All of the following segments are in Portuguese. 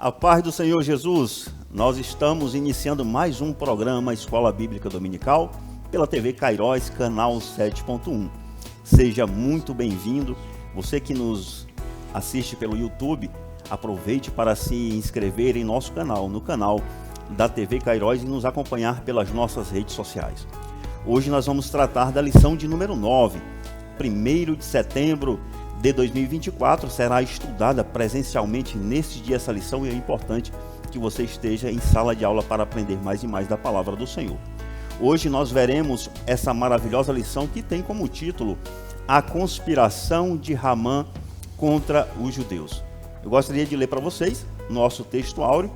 A paz do Senhor Jesus, nós estamos iniciando mais um programa Escola Bíblica Dominical pela TV Kairos, canal 7.1. Seja muito bem-vindo. Você que nos assiste pelo YouTube, aproveite para se inscrever em nosso canal, no canal da TV Kairos, e nos acompanhar pelas nossas redes sociais. Hoje nós vamos tratar da lição de número 9. 1º de setembro de 2024 será estudada presencialmente neste dia essa lição, e é importante que você esteja em sala de aula para aprender mais e mais da palavra do Senhor. Hoje nós veremos essa maravilhosa lição que tem como título A Conspiração de Ramã contra os Judeus. Eu gostaria de ler para vocês nosso texto áureo,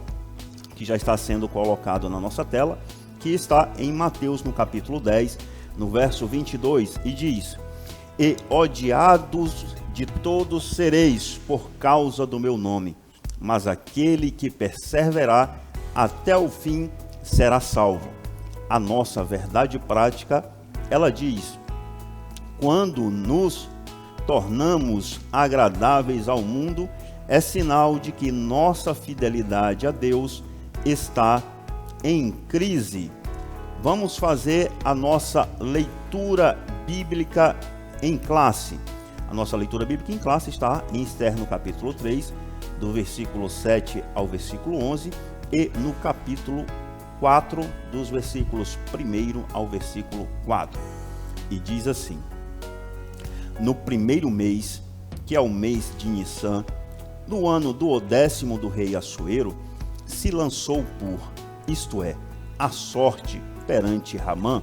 que já está sendo colocado na nossa tela, que está em Mateus, no capítulo 10, no verso 22, e diz: E odiados de todos sereis por causa do meu nome, mas aquele que perseverar até o fim será salvo. A nossa verdade prática, ela diz: quando nos tornamos agradáveis ao mundo, é sinal de que nossa fidelidade a Deus está em crise. Vamos fazer a nossa leitura bíblica em classe. A nossa leitura bíblica em classe está em Esther, no capítulo 3, do versículo 7 ao versículo 11, e no capítulo 4, dos versículos 1 ao versículo 4. E diz assim: No primeiro mês, que é o mês de Nissan, no ano do 10º do rei Assuero, se lançou por, isto é, a sorte perante Ramã,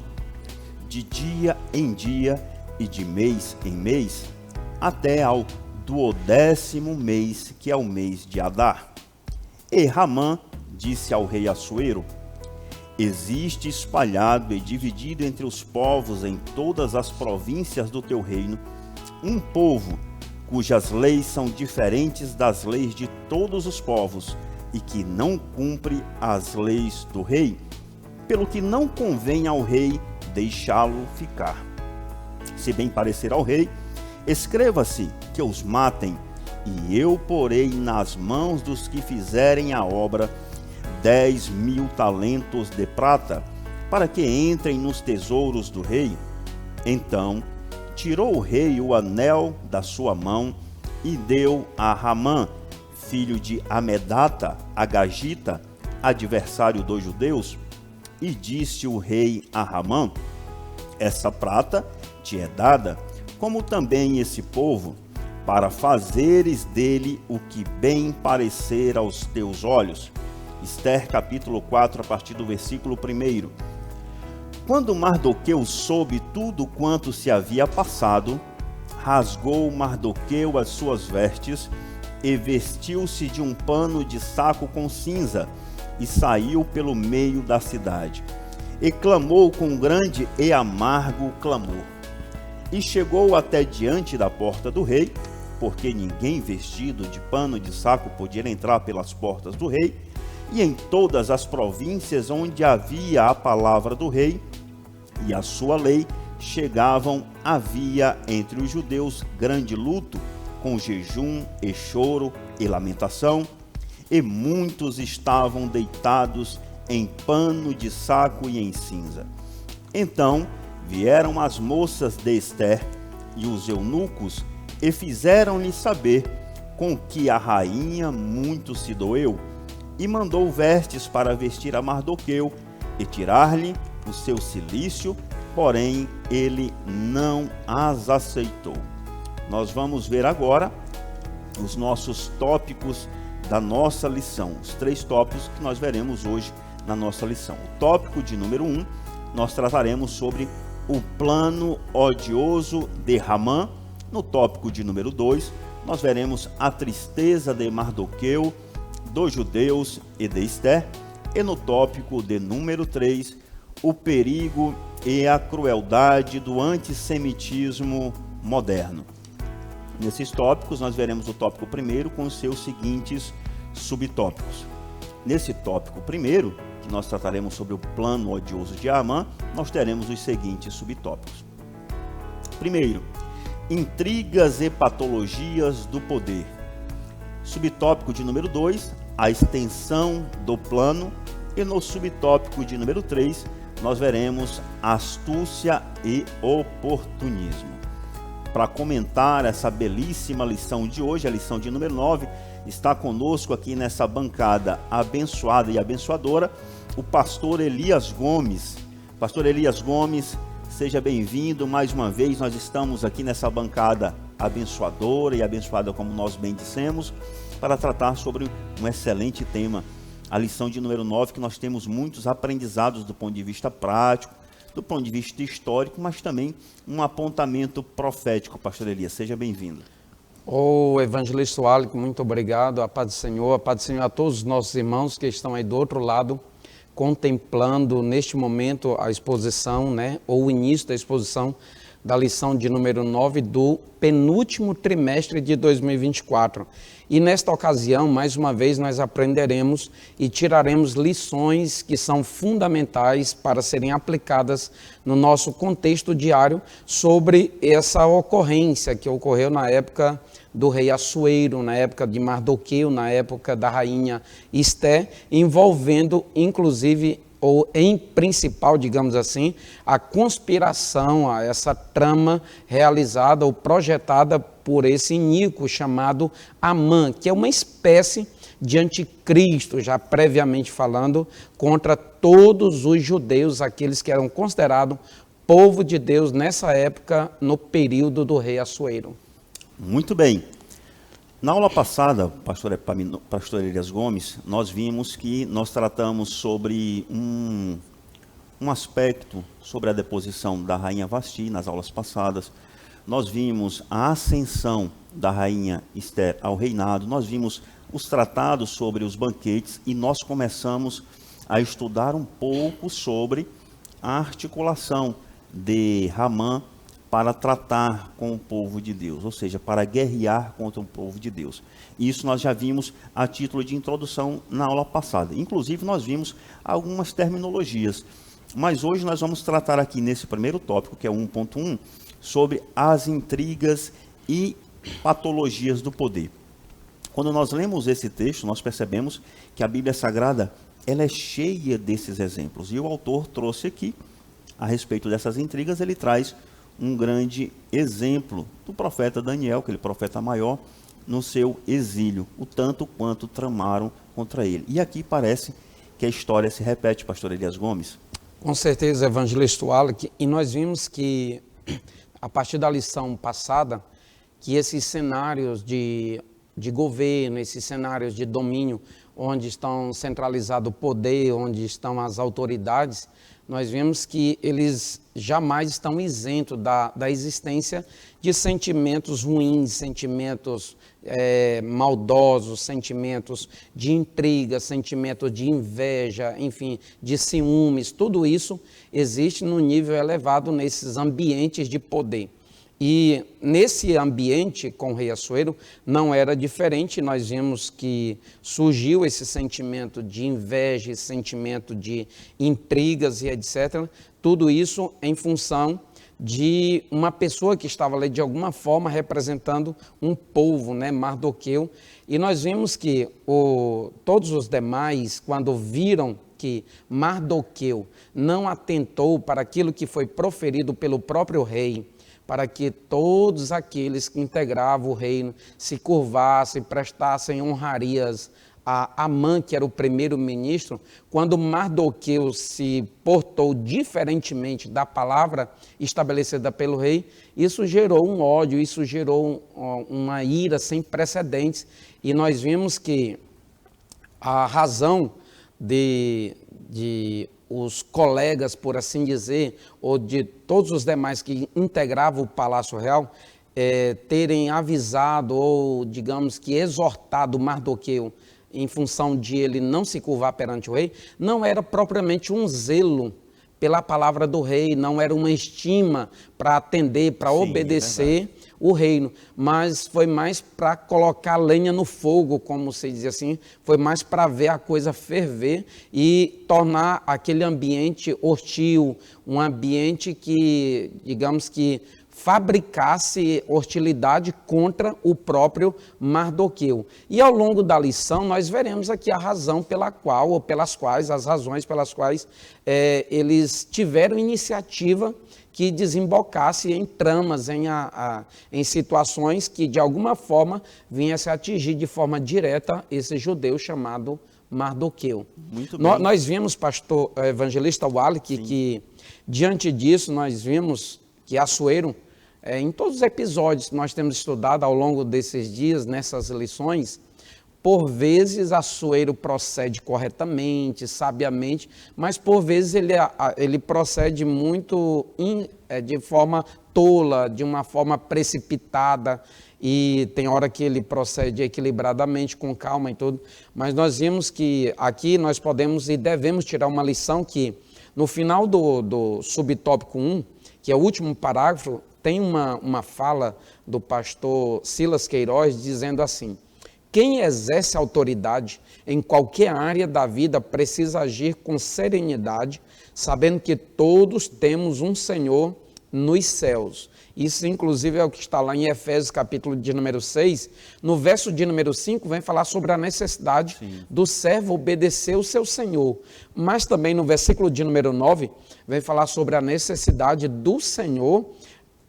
de dia em dia e de mês em mês, até ao 10º mês, que é o mês de Adar. E Ramã disse ao rei Assuero: Existe espalhado e dividido entre os povos em todas as províncias do teu reino um povo cujas leis são diferentes das leis de todos os povos e que não cumpre as leis do rei, pelo que não convém ao rei deixá-lo ficar. Se bem parecer ao rei, escreva-se que os matem, e eu porei nas mãos dos que fizerem a obra 10.000 talentos de prata, para que entrem nos tesouros do rei. Então tirou o rei o anel da sua mão e deu a Ramã, filho de Amedata, Agagita, adversário dos judeus. E disse o rei a Ramã: Essa prata te é dada, como também esse povo, para fazeres dele o que bem parecer aos teus olhos. Esther, capítulo 4, a partir do versículo 1. Quando Mardoqueu soube tudo quanto se havia passado, rasgou Mardoqueu as suas vestes e vestiu-se de um pano de saco com cinza e saiu pelo meio da cidade. E clamou com grande e amargo clamor. E chegou até diante da porta do rei, porque ninguém vestido de pano de saco podia entrar pelas portas do rei, e em todas as províncias onde havia a palavra do rei e a sua lei chegavam, havia entre os judeus grande luto, com jejum e choro e lamentação, e muitos estavam deitados em pano de saco e em cinza. Então vieram as moças de Esther e os eunucos e fizeram-lhe saber com que a rainha muito se doeu, e mandou vestes para vestir a Mardoqueu e tirar-lhe o seu cilício, porém ele não as aceitou. Nós vamos ver agora os nossos tópicos da nossa lição, os 3 tópicos que nós veremos hoje na nossa lição. O tópico de número 1, nós trataremos sobre o plano odioso de Ramã. No tópico de número 2, nós veremos a tristeza de Mardoqueu, dos judeus e de Esther. E no tópico de número 3, o perigo e a crueldade do antissemitismo moderno. Nesses tópicos, nós veremos o tópico primeiro com os seus seguintes subtópicos. Nesse tópico primeiro, que nós trataremos sobre o plano odioso de Ramã, nós teremos os seguintes subtópicos. Primeiro, intrigas e patologias do poder. Subtópico de número 2, a extensão do plano, e no subtópico de número 3, nós veremos astúcia e oportunismo. Para comentar essa belíssima lição de hoje, a lição de número 9, está conosco aqui nessa bancada abençoada e abençoadora, o pastor Elias Gomes. Pastor Elias Gomes, seja bem-vindo mais uma vez. Nós estamos aqui nessa bancada abençoadora e abençoada, como nós bem dissemos, para tratar sobre um excelente tema, a lição de número 9, que nós temos muitos aprendizados do ponto de vista prático, do ponto de vista histórico, mas também um apontamento profético. Pastor Elias, seja bem-vindo. Ô evangelista Wallach, muito obrigado. A paz do Senhor a todos os nossos irmãos que estão aí do outro lado, contemplando neste momento a exposição, ou o início da exposição da lição de número 9 do penúltimo trimestre de 2024. E nesta ocasião, mais uma vez, nós aprenderemos e tiraremos lições que são fundamentais para serem aplicadas no nosso contexto diário sobre essa ocorrência que ocorreu na época do rei Assuero, na época de Mardoqueu, na época da rainha Esté, envolvendo inclusive, ou em principal, digamos assim, a conspiração, essa trama realizada ou projetada por esse iníquo chamado Amã, que é uma espécie de anticristo, já previamente falando, contra todos os judeus, aqueles que eram considerados povo de Deus nessa época, no período do rei Assuero. Muito bem. Na aula passada, pastor Elias Gomes, nós vimos que nós tratamos sobre um aspecto sobre a deposição da rainha Vasti nas aulas passadas. Nós vimos a ascensão da rainha Esther ao reinado, nós vimos os tratados sobre os banquetes e nós começamos a estudar um pouco sobre a articulação de Ramã para tratar com o povo de Deus, ou seja, para guerrear contra o povo de Deus. Isso nós já vimos a título de introdução na aula passada. Inclusive, nós vimos algumas terminologias. Mas hoje nós vamos tratar aqui nesse primeiro tópico, que é 1.1, sobre as intrigas e patologias do poder. Quando nós lemos esse texto, nós percebemos que a Bíblia Sagrada ela é cheia desses exemplos. E o autor trouxe aqui, a respeito dessas intrigas, ele traz um grande exemplo do profeta Daniel, aquele profeta maior, no seu exílio, o tanto quanto tramaram contra ele. E aqui parece que a história se repete, pastor Elias Gomes. Com certeza, evangelista Wallach, e nós vimos que, a partir da lição passada, que esses cenários de governo, esses cenários de domínio, onde estão centralizado o poder, onde estão as autoridades, nós vemos que eles jamais estão isentos da existência de sentimentos ruins, sentimentos maldosos, sentimentos de intriga, sentimentos de inveja, enfim, de ciúmes. Tudo isso existe num nível elevado nesses ambientes de poder. E nesse ambiente com o rei Assuero não era diferente. Nós vimos que surgiu esse sentimento de inveja, esse sentimento de intrigas e etc. Tudo isso em função de uma pessoa que estava ali de alguma forma representando um povo, Mardoqueu. E nós vimos que todos os demais, quando viram que Mardoqueu não atentou para aquilo que foi proferido pelo próprio rei, para que todos aqueles que integravam o reino se curvassem, prestassem honrarias a Amã, que era o primeiro-ministro, quando Mardoqueu se portou diferentemente da palavra estabelecida pelo rei, isso gerou um ódio, isso gerou uma ira sem precedentes. E nós vimos que a razão de os colegas, por assim dizer, ou de todos os demais que integravam o Palácio Real, terem avisado ou, digamos que, exortado Mardoqueu em função de ele não se curvar perante o rei, não era propriamente um zelo pela palavra do rei, não era uma estima para atender, para obedecer o reino, mas foi mais para colocar lenha no fogo, como se diz assim, foi mais para ver a coisa ferver e tornar aquele ambiente hostil, um ambiente que, digamos que, fabricasse hostilidade contra o próprio Mardoqueu. E ao longo da lição nós veremos aqui a razão pela qual, ou pelas quais, as razões pelas quais eles tiveram iniciativa que desembocasse em tramas, em situações que de alguma forma vinha-se atingir de forma direta esse judeu chamado Mardoqueu. Muito bem. Nós vimos, pastor evangelista Wallach, que diante disso nós vimos que Assuero, em todos os episódios que nós temos estudado ao longo desses dias, nessas lições, por vezes Assuero procede corretamente, sabiamente, mas por vezes ele procede muito de forma tola, de uma forma precipitada, e tem hora que ele procede equilibradamente, com calma e tudo. Mas nós vimos que aqui nós podemos e devemos tirar uma lição que no final do subtópico 1, que é o último parágrafo, tem uma fala do pastor Silas Queiroz dizendo assim: quem exerce autoridade em qualquer área da vida precisa agir com serenidade, sabendo que todos temos um Senhor nos céus. Isso, inclusive, é o que está lá em Efésios, capítulo de número 6. No verso de número 5, vem falar sobre a necessidade do servo obedecer o seu Senhor. Mas também no versículo de número 9, vem falar sobre a necessidade do Senhor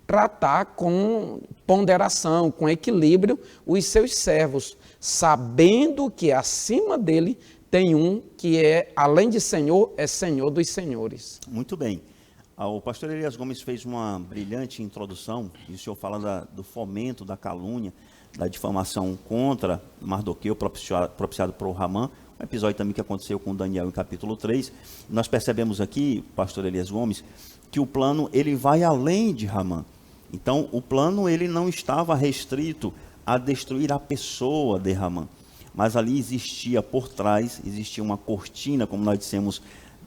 tratar com ponderação, com equilíbrio, os seus servos, sabendo que acima dele tem um que é, além de Senhor, é Senhor dos senhores. Muito bem. O pastor Elias Gomes fez uma brilhante introdução, e o senhor fala do fomento, da calúnia, da difamação contra Mardoqueu, propiciado por Ramã, um episódio também que aconteceu com Daniel em capítulo 3. Nós percebemos aqui, pastor Elias Gomes, que o plano ele vai além de Ramã. Então, o plano ele não estava restrito a destruir a pessoa de Ramã, mas ali existia por trás, existia uma cortina, como nós dissemos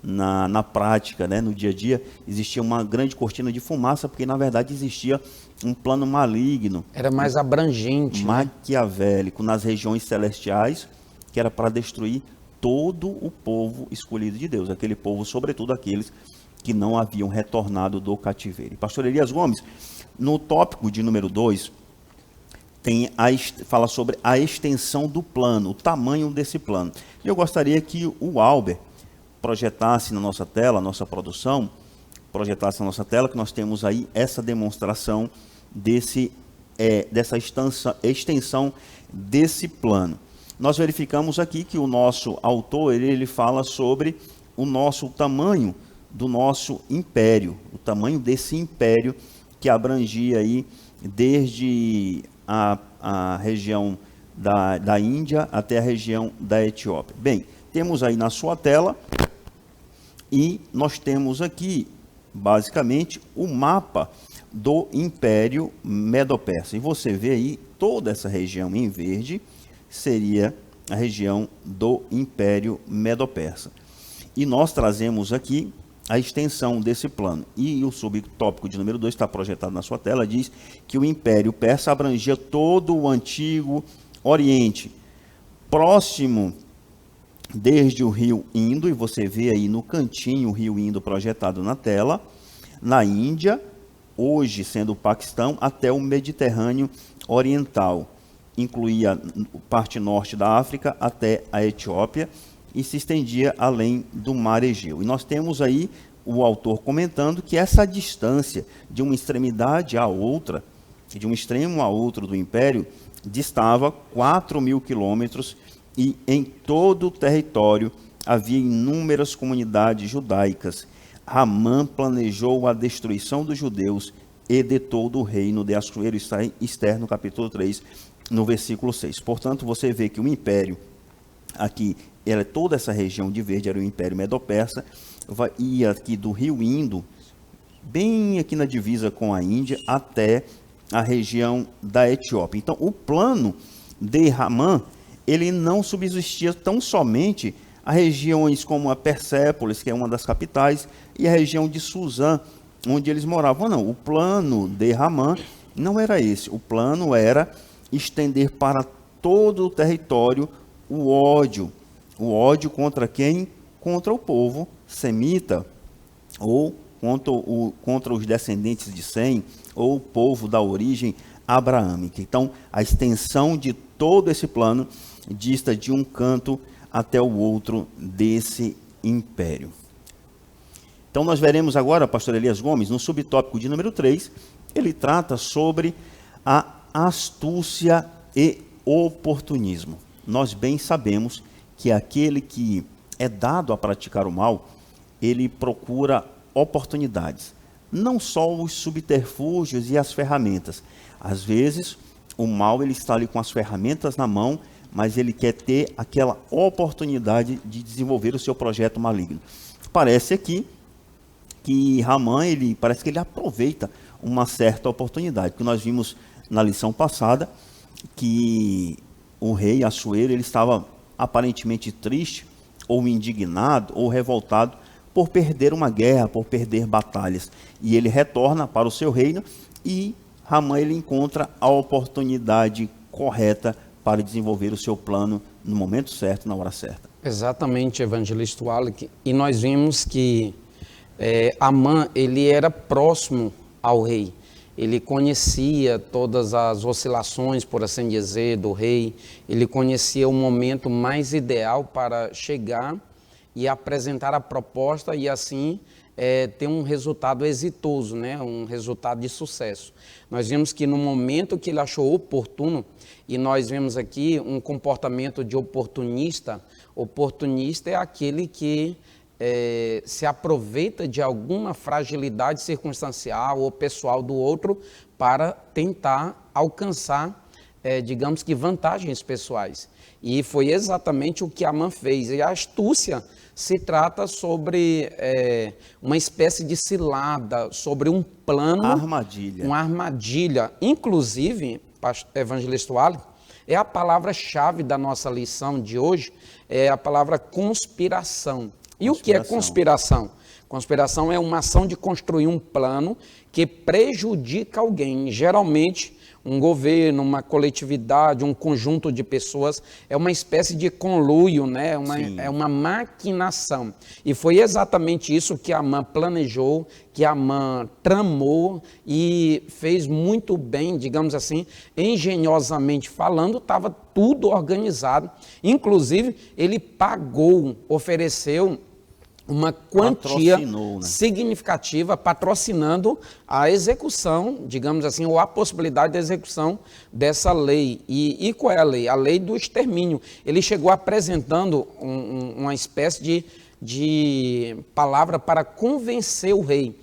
na prática, né, no dia a dia, existia uma grande cortina de fumaça, porque na verdade existia um plano maligno. Era mais abrangente, maquiavélico, nas regiões celestiais, que era para destruir todo o povo escolhido de Deus, aquele povo, sobretudo aqueles que não haviam retornado do cativeiro. E pastor Elias Gomes, no tópico de número 2, fala sobre a extensão do plano, o tamanho desse plano. E eu gostaria que o Albert projetasse na nossa tela, nossa produção, projetasse na nossa tela, que nós temos aí essa demonstração dessa extensão desse plano. Nós verificamos aqui que o nosso autor, ele fala sobre o tamanho do nosso império, o tamanho desse império que abrangia aí desde a região da Índia até a região da Etiópia. Bem, temos aí na sua tela, e nós temos aqui, basicamente, o mapa do Império Medo-Persa. E você vê aí, toda essa região em verde seria a região do Império Medo-Persa. E nós trazemos aqui a extensão desse plano. E o subtópico de número 2 está projetado na sua tela, diz que o Império Persa abrangia todo o Antigo Oriente, próximo desde o rio Indo, e você vê aí no cantinho o rio Indo projetado na tela, na Índia, hoje sendo o Paquistão, até o Mediterrâneo Oriental. Incluía parte norte da África até a Etiópia e se estendia além do Mar Egeu. E nós temos aí o autor comentando que essa distância de uma extremidade à outra, de um extremo a outro do Império, distava 4.000 quilômetros, e em todo o território havia inúmeras comunidades judaicas. Ramã planejou a destruição dos judeus e de todo o reino de Assuero. Está em Ester, no capítulo 3, no versículo 6. Portanto, você vê que o império, aqui, toda essa região de verde era o Império Medo-Persa, ia aqui do rio Indo, bem aqui na divisa com a Índia, até a região da Etiópia. Então, o plano de Ramã, ele não subsistia tão somente a regiões como a Persépolis, que é uma das capitais, e a região de Suzã, onde eles moravam. Não, o plano de Ramã não era esse. O plano era estender para todo o território o ódio. O ódio contra quem? Contra o povo semita, ou contra os descendentes de Sem, ou o povo da origem abraâmica. Então, a extensão de todo esse plano dista de um canto até o outro desse império. Então, nós veremos agora, pastor Elias Gomes, no subtópico de número 3, ele trata sobre a astúcia e oportunismo. Nós bem sabemos que aquele que é dado a praticar o mal, ele procura oportunidades, não só os subterfúgios e as ferramentas. Às vezes, o mal ele está ali com as ferramentas na mão, mas ele quer ter aquela oportunidade de desenvolver o seu projeto maligno. Parece aqui que Ramã, parece que ele aproveita uma certa oportunidade, porque nós vimos na lição passada que o rei Assuero ele estava aparentemente triste, ou indignado, ou revoltado por perder uma guerra, por perder batalhas. E ele retorna para o seu reino e Ramã ele encontra a oportunidade correta para desenvolver o seu plano no momento certo, na hora certa. Exatamente, evangelista Wallace. E nós vimos que Amã ele era próximo ao rei. Ele conhecia todas as oscilações, por assim dizer, do rei. Ele conhecia o momento mais ideal para chegar e apresentar a proposta e assim ter um resultado exitoso, né? Um resultado de sucesso. Nós vimos que no momento que ele achou oportuno, e nós vemos aqui um comportamento de oportunista. Oportunista é aquele que se aproveita de alguma fragilidade circunstancial ou pessoal do outro para tentar alcançar, digamos que, vantagens pessoais. E foi exatamente o que Amã fez. E a astúcia se trata sobre uma espécie de cilada, sobre um plano. Armadilha. Uma armadilha. Inclusive, evangelista Wallace, é a palavra-chave da nossa lição de hoje, é a palavra conspiração. E o que é conspiração? Conspiração é uma ação de construir um plano que prejudica alguém, geralmente um governo, uma coletividade, um conjunto de pessoas, é uma espécie de conluio, né? É uma maquinação. E foi exatamente isso que Amã planejou, que Amã tramou e fez muito bem, digamos assim, engenhosamente falando, estava tudo organizado. Inclusive, ele pagou, ofereceu uma quantia significativa, patrocinando a execução, digamos assim, ou a possibilidade de execução dessa lei. E qual é a lei? A lei do extermínio. Ele chegou apresentando uma espécie de palavra para convencer o rei.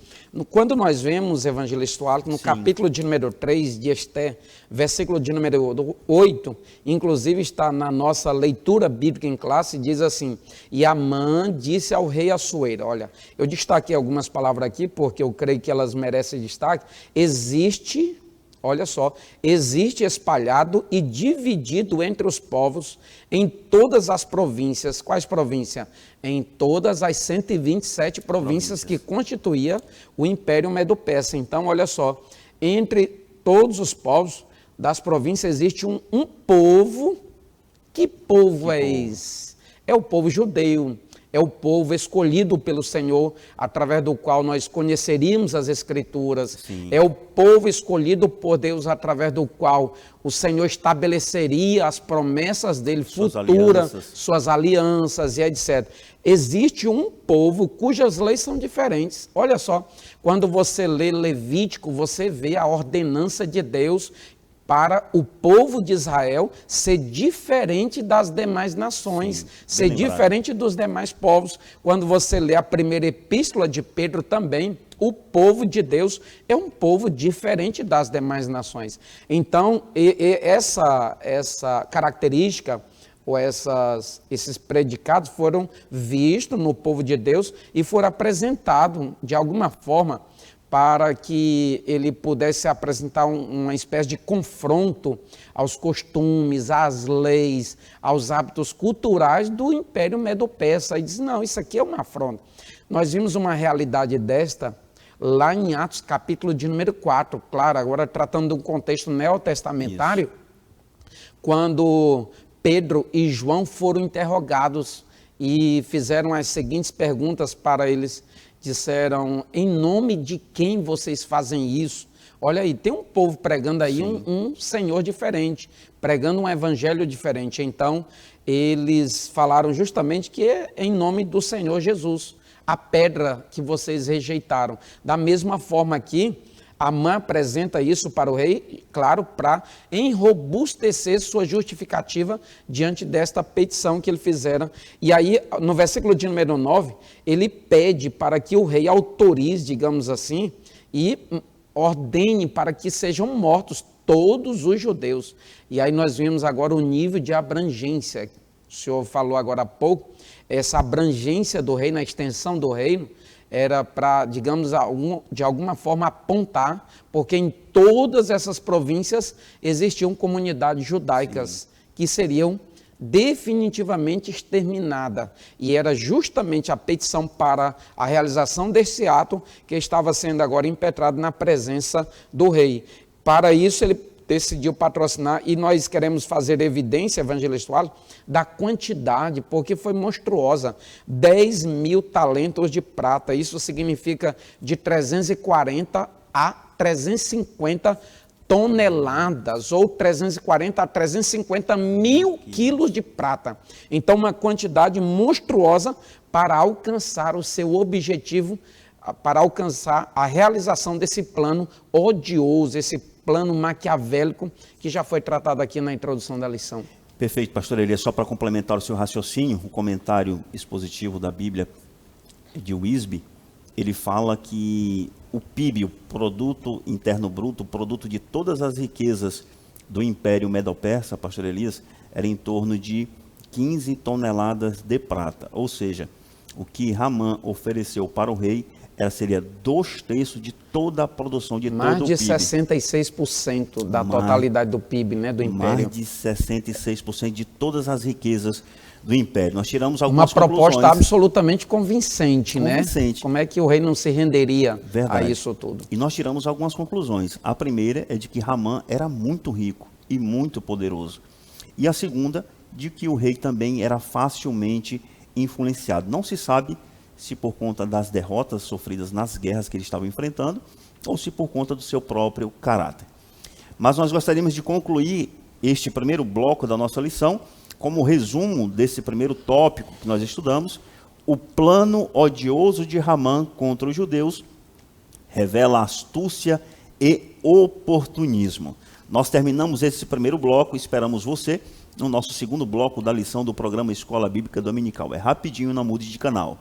Quando nós vemos, evangelista Wallace, no capítulo de número 3 de Esté, versículo de número 8, inclusive está na nossa leitura bíblica em classe, diz assim: e Amã disse ao rei Assuero, olha, eu destaquei algumas palavras aqui porque eu creio que elas merecem destaque, existe... Olha só, existe espalhado e dividido entre os povos em todas as províncias. Quais províncias? Em todas as 127 províncias que constituía o Império Medo-Persa. Então, olha só, entre todos os povos das províncias existe um povo. Que povo é esse? É o povo judeu. É o povo escolhido pelo Senhor, através do qual nós conheceríamos as Escrituras. Sim. É o povo escolhido por Deus, através do qual o Senhor estabeleceria as promessas dele futuras, suas alianças e etc. Existe um povo cujas leis são diferentes. Olha só, quando você lê Levítico, você vê a ordenança de Deus para o povo de Israel ser diferente das demais nações, sim, ser diferente dos demais povos. Quando você lê a primeira epístola de Pedro também, o povo de Deus é um povo diferente das demais nações. Então, essa característica, ou esses predicados foram vistos no povo de Deus e foram apresentados de alguma forma para que ele pudesse apresentar uma espécie de confronto aos costumes, às leis, aos hábitos culturais do Império Medo-Persa. E diz, não, isso aqui é uma afronta. Nós vimos uma realidade desta lá em Atos, capítulo de número 4, claro, agora tratando de um contexto neotestamentário, quando Pedro e João foram interrogados e fizeram as seguintes perguntas para eles. Disseram: em nome de quem vocês fazem isso? Olha aí, tem um povo pregando aí um Senhor diferente, pregando um evangelho diferente. Então, eles falaram justamente que é em nome do Senhor Jesus, a pedra que vocês rejeitaram. Da mesma forma aqui, Amã apresenta isso para o rei, claro, para enrobustecer sua justificativa diante desta petição que ele fizeram. E aí, no versículo de número 9, ele pede para que o rei autorize, digamos assim, e ordene para que sejam mortos todos os judeus. E aí nós vimos agora o nível de abrangência. O senhor falou agora há pouco, essa abrangência do reino, a extensão do reino, era para, digamos, de alguma forma apontar, porque em todas essas províncias existiam comunidades judaicas que seriam definitivamente exterminadas. E era justamente a petição para a realização desse ato que estava sendo agora impetrado na presença do rei. Para isso ele decidiu patrocinar, e nós queremos fazer evidência, evangelista Wallace, da quantidade, porque foi monstruosa, 10.000 talentos de prata, isso significa de 340 a 350 toneladas, ou 340 a 350 mil quilos de prata. Então, uma quantidade monstruosa para alcançar o seu objetivo, para alcançar a realização desse plano odioso, esse plano maquiavélico que já foi tratado aqui na introdução da lição. Perfeito, pastor Elias. Só para complementar o seu raciocínio, o comentário expositivo da Bíblia de Wisby, ele fala que o PIB, o Produto Interno Bruto, o produto de todas as riquezas do Império Medo-Persa, pastor Elias, era em torno de 15 toneladas de prata. Ou seja, o que Ramã ofereceu para o rei seria 2/3 de toda a produção de todo o PIB. Mais de 66% da totalidade do PIB, né, do Império. Mais de 66% de todas as riquezas do Império. Nós tiramos algumas conclusões. Uma proposta absolutamente convincente, né? Como é que o rei não se renderia a isso tudo? E nós tiramos algumas conclusões. A primeira é de que Ramã era muito rico e muito poderoso. E a segunda, de que o rei também era facilmente influenciado. Não se sabe se por conta das derrotas sofridas nas guerras que ele estava enfrentando, ou se por conta do seu próprio caráter. Mas nós gostaríamos de concluir este primeiro bloco da nossa lição, como resumo desse primeiro tópico que nós estudamos: o plano odioso de Ramã contra os judeus revela astúcia e oportunismo. Nós terminamos esse primeiro bloco, esperamos você no nosso segundo bloco da lição do programa Escola Bíblica Dominical. É rapidinho, não mude de canal.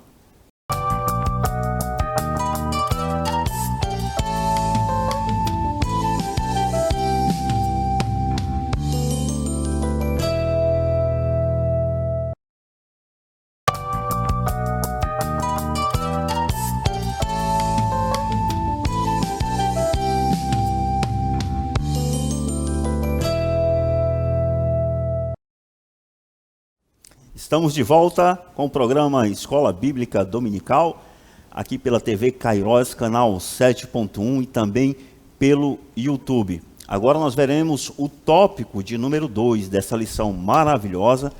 Estamos de volta com o programa Escola Bíblica Dominical, aqui pela TV Kairos, canal 7.1 e também pelo YouTube. Agora nós veremos o tópico de número 2 dessa lição maravilhosa,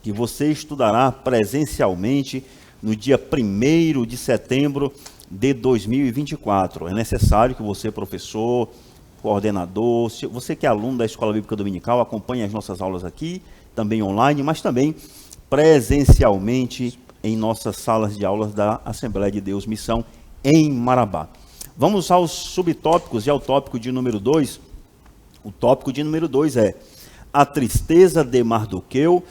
que você estudará presencialmente no dia 1º de setembro de 2024. É necessário que você, professor, coordenador, você que é aluno da Escola Bíblica Dominical, acompanhe as nossas aulas aqui, também online, mas também presencialmente em nossas salas de aulas da Assembleia de Deus Missão em Marabá. Vamos aos subtópicos e ao tópico de número 2. O tópico de número 2 é a tristeza de Mardoqueu,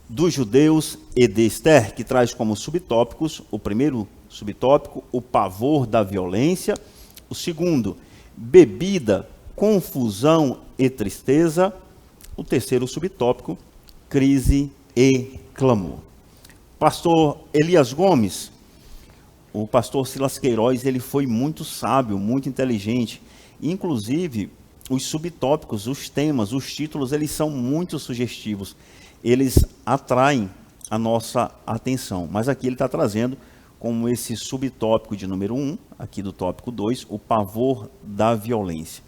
dos judeus e de Esther, que traz como subtópicos: o primeiro subtópico, o pavor da violência; o segundo, bebida, confusão e tristeza; o terceiro subtópico, crise e clamor. Pastor Elias Gomes, o pastor Silas Queiroz, ele foi muito sábio, muito inteligente. Inclusive, os subtópicos, os temas, os títulos, eles são muito sugestivos. Eles atraem a nossa atenção. Mas aqui ele está trazendo como esse subtópico de número 1, aqui do tópico 2, o pavor da violência.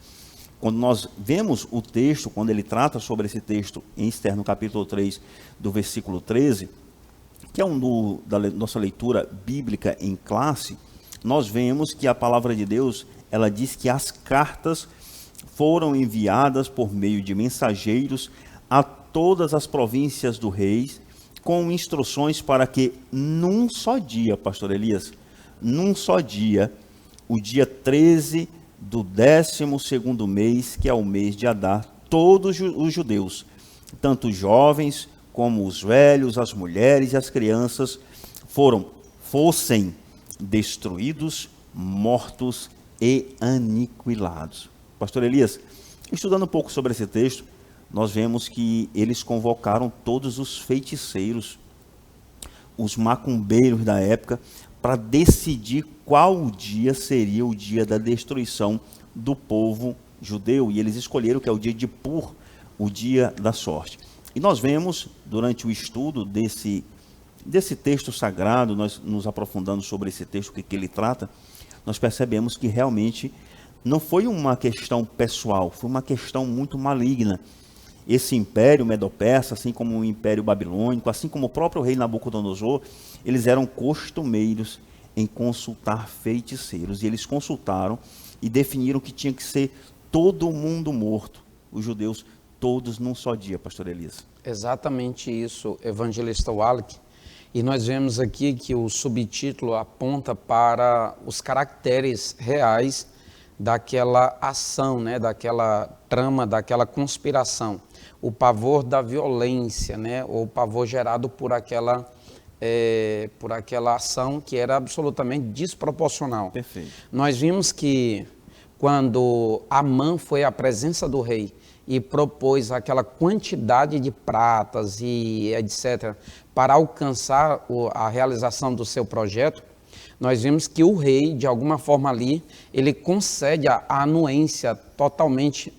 Quando nós vemos o texto, quando ele trata sobre esse texto em Esther, no capítulo 3, do versículo 13, que é da nossa leitura bíblica em classe, nós vemos que a palavra de Deus, ela diz que as cartas foram enviadas por meio de mensageiros a todas as províncias do rei, com instruções para que num só dia, pastor Elias, num só dia, o dia 13 do 12º mês, que é o mês de Adar, todos os judeus, tanto os jovens como os velhos, as mulheres e as crianças, fossem destruídos, mortos e aniquilados. Pastor Elias, estudando um pouco sobre esse texto, nós vemos que eles convocaram todos os feiticeiros, os macumbeiros da época, para decidir qual dia seria o dia da destruição do povo judeu. E eles escolheram que é o dia de Pur, o dia da sorte. E nós vemos, durante o estudo desse texto sagrado, nós nos aprofundando sobre esse texto, que ele trata, nós percebemos que realmente não foi uma questão pessoal, foi uma questão muito maligna. Esse império medo-persa, assim como o império babilônico, assim como o próprio rei Nabucodonosor, eles eram costumeiros em consultar feiticeiros. E eles consultaram e definiram que tinha que ser todo mundo morto, os judeus todos num só dia, pastor Elias. Exatamente isso, evangelista Wallach. E nós vemos aqui que o subtítulo aponta para os caracteres reais daquela ação, né, daquela trama, daquela conspiração. O pavor da violência, né, ou o pavor gerado por aquela ação que era absolutamente desproporcional. Perfeito. Nós vimos que quando Amã foi à presença do rei e propôs aquela quantidade de pratas e etc. para alcançar a realização do seu projeto, nós vimos que o rei, de alguma forma ali, ele concede a anuência totalmente,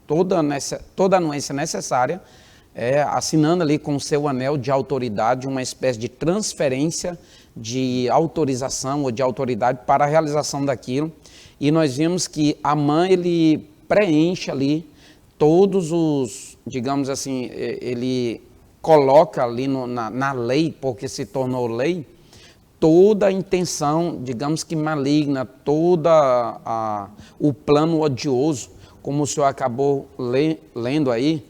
toda a anuência necessária, assinando ali com o seu anel de autoridade, uma espécie de transferência de autorização ou de autoridade para a realização daquilo. E nós vimos que Amã, ele preenche ali todos os, digamos assim, ele coloca ali na lei, porque se tornou lei, toda a intenção, digamos que maligna, o plano odioso, como o senhor acabou lendo aí,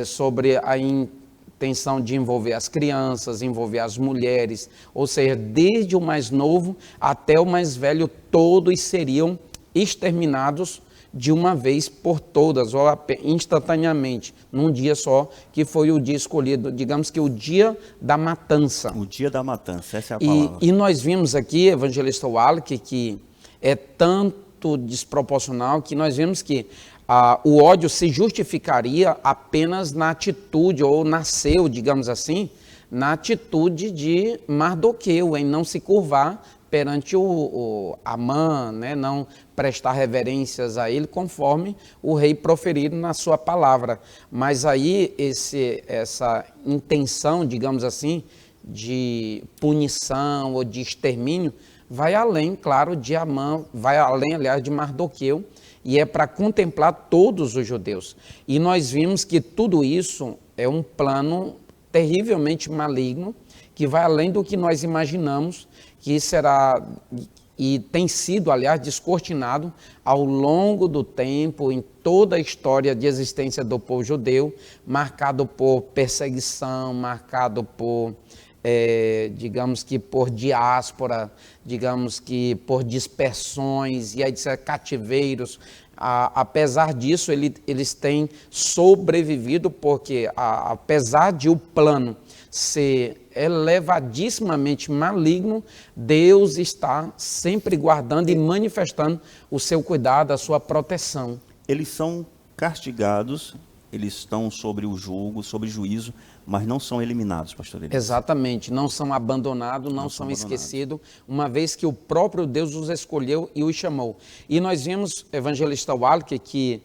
sobre a intenção de envolver as crianças, envolver as mulheres, ou seja, desde o mais novo até o mais velho, todos seriam exterminados de uma vez por todas, ou instantaneamente, num dia só, que foi o dia escolhido, digamos que o dia da matança. O dia da matança, essa é a palavra. E nós vimos aqui, evangelista Wallach, que é tanto desproporcional que nós vimos que o ódio se justificaria apenas na atitude, ou nasceu, digamos assim, na atitude de Mardoqueu, em não se curvar perante Amã, né, não prestar reverências a ele, conforme o rei proferido na sua palavra. Mas aí essa intenção, digamos assim, de punição ou de extermínio, vai além, claro, de Amã, vai além, aliás, de Mardoqueu, e é para contemplar todos os judeus. E nós vimos que tudo isso é um plano terrivelmente maligno, que vai além do que nós imaginamos, que será e tem sido, aliás, descortinado ao longo do tempo, em toda a história de existência do povo judeu, marcado por perseguição, marcado por, digamos que por diáspora, digamos que por dispersões, e aí cativeiros. Apesar disso, eles têm sobrevivido, porque apesar de o plano ser elevadissimamente maligno, Deus está sempre guardando e manifestando o seu cuidado, a sua proteção. Eles são castigados, eles estão sobre o julgo, sobre juízo, mas não são eliminados, pastor Elias. Exatamente, não são abandonados, não são esquecidos, uma vez que o próprio Deus os escolheu e os chamou. E nós vimos, evangelista Wallach, que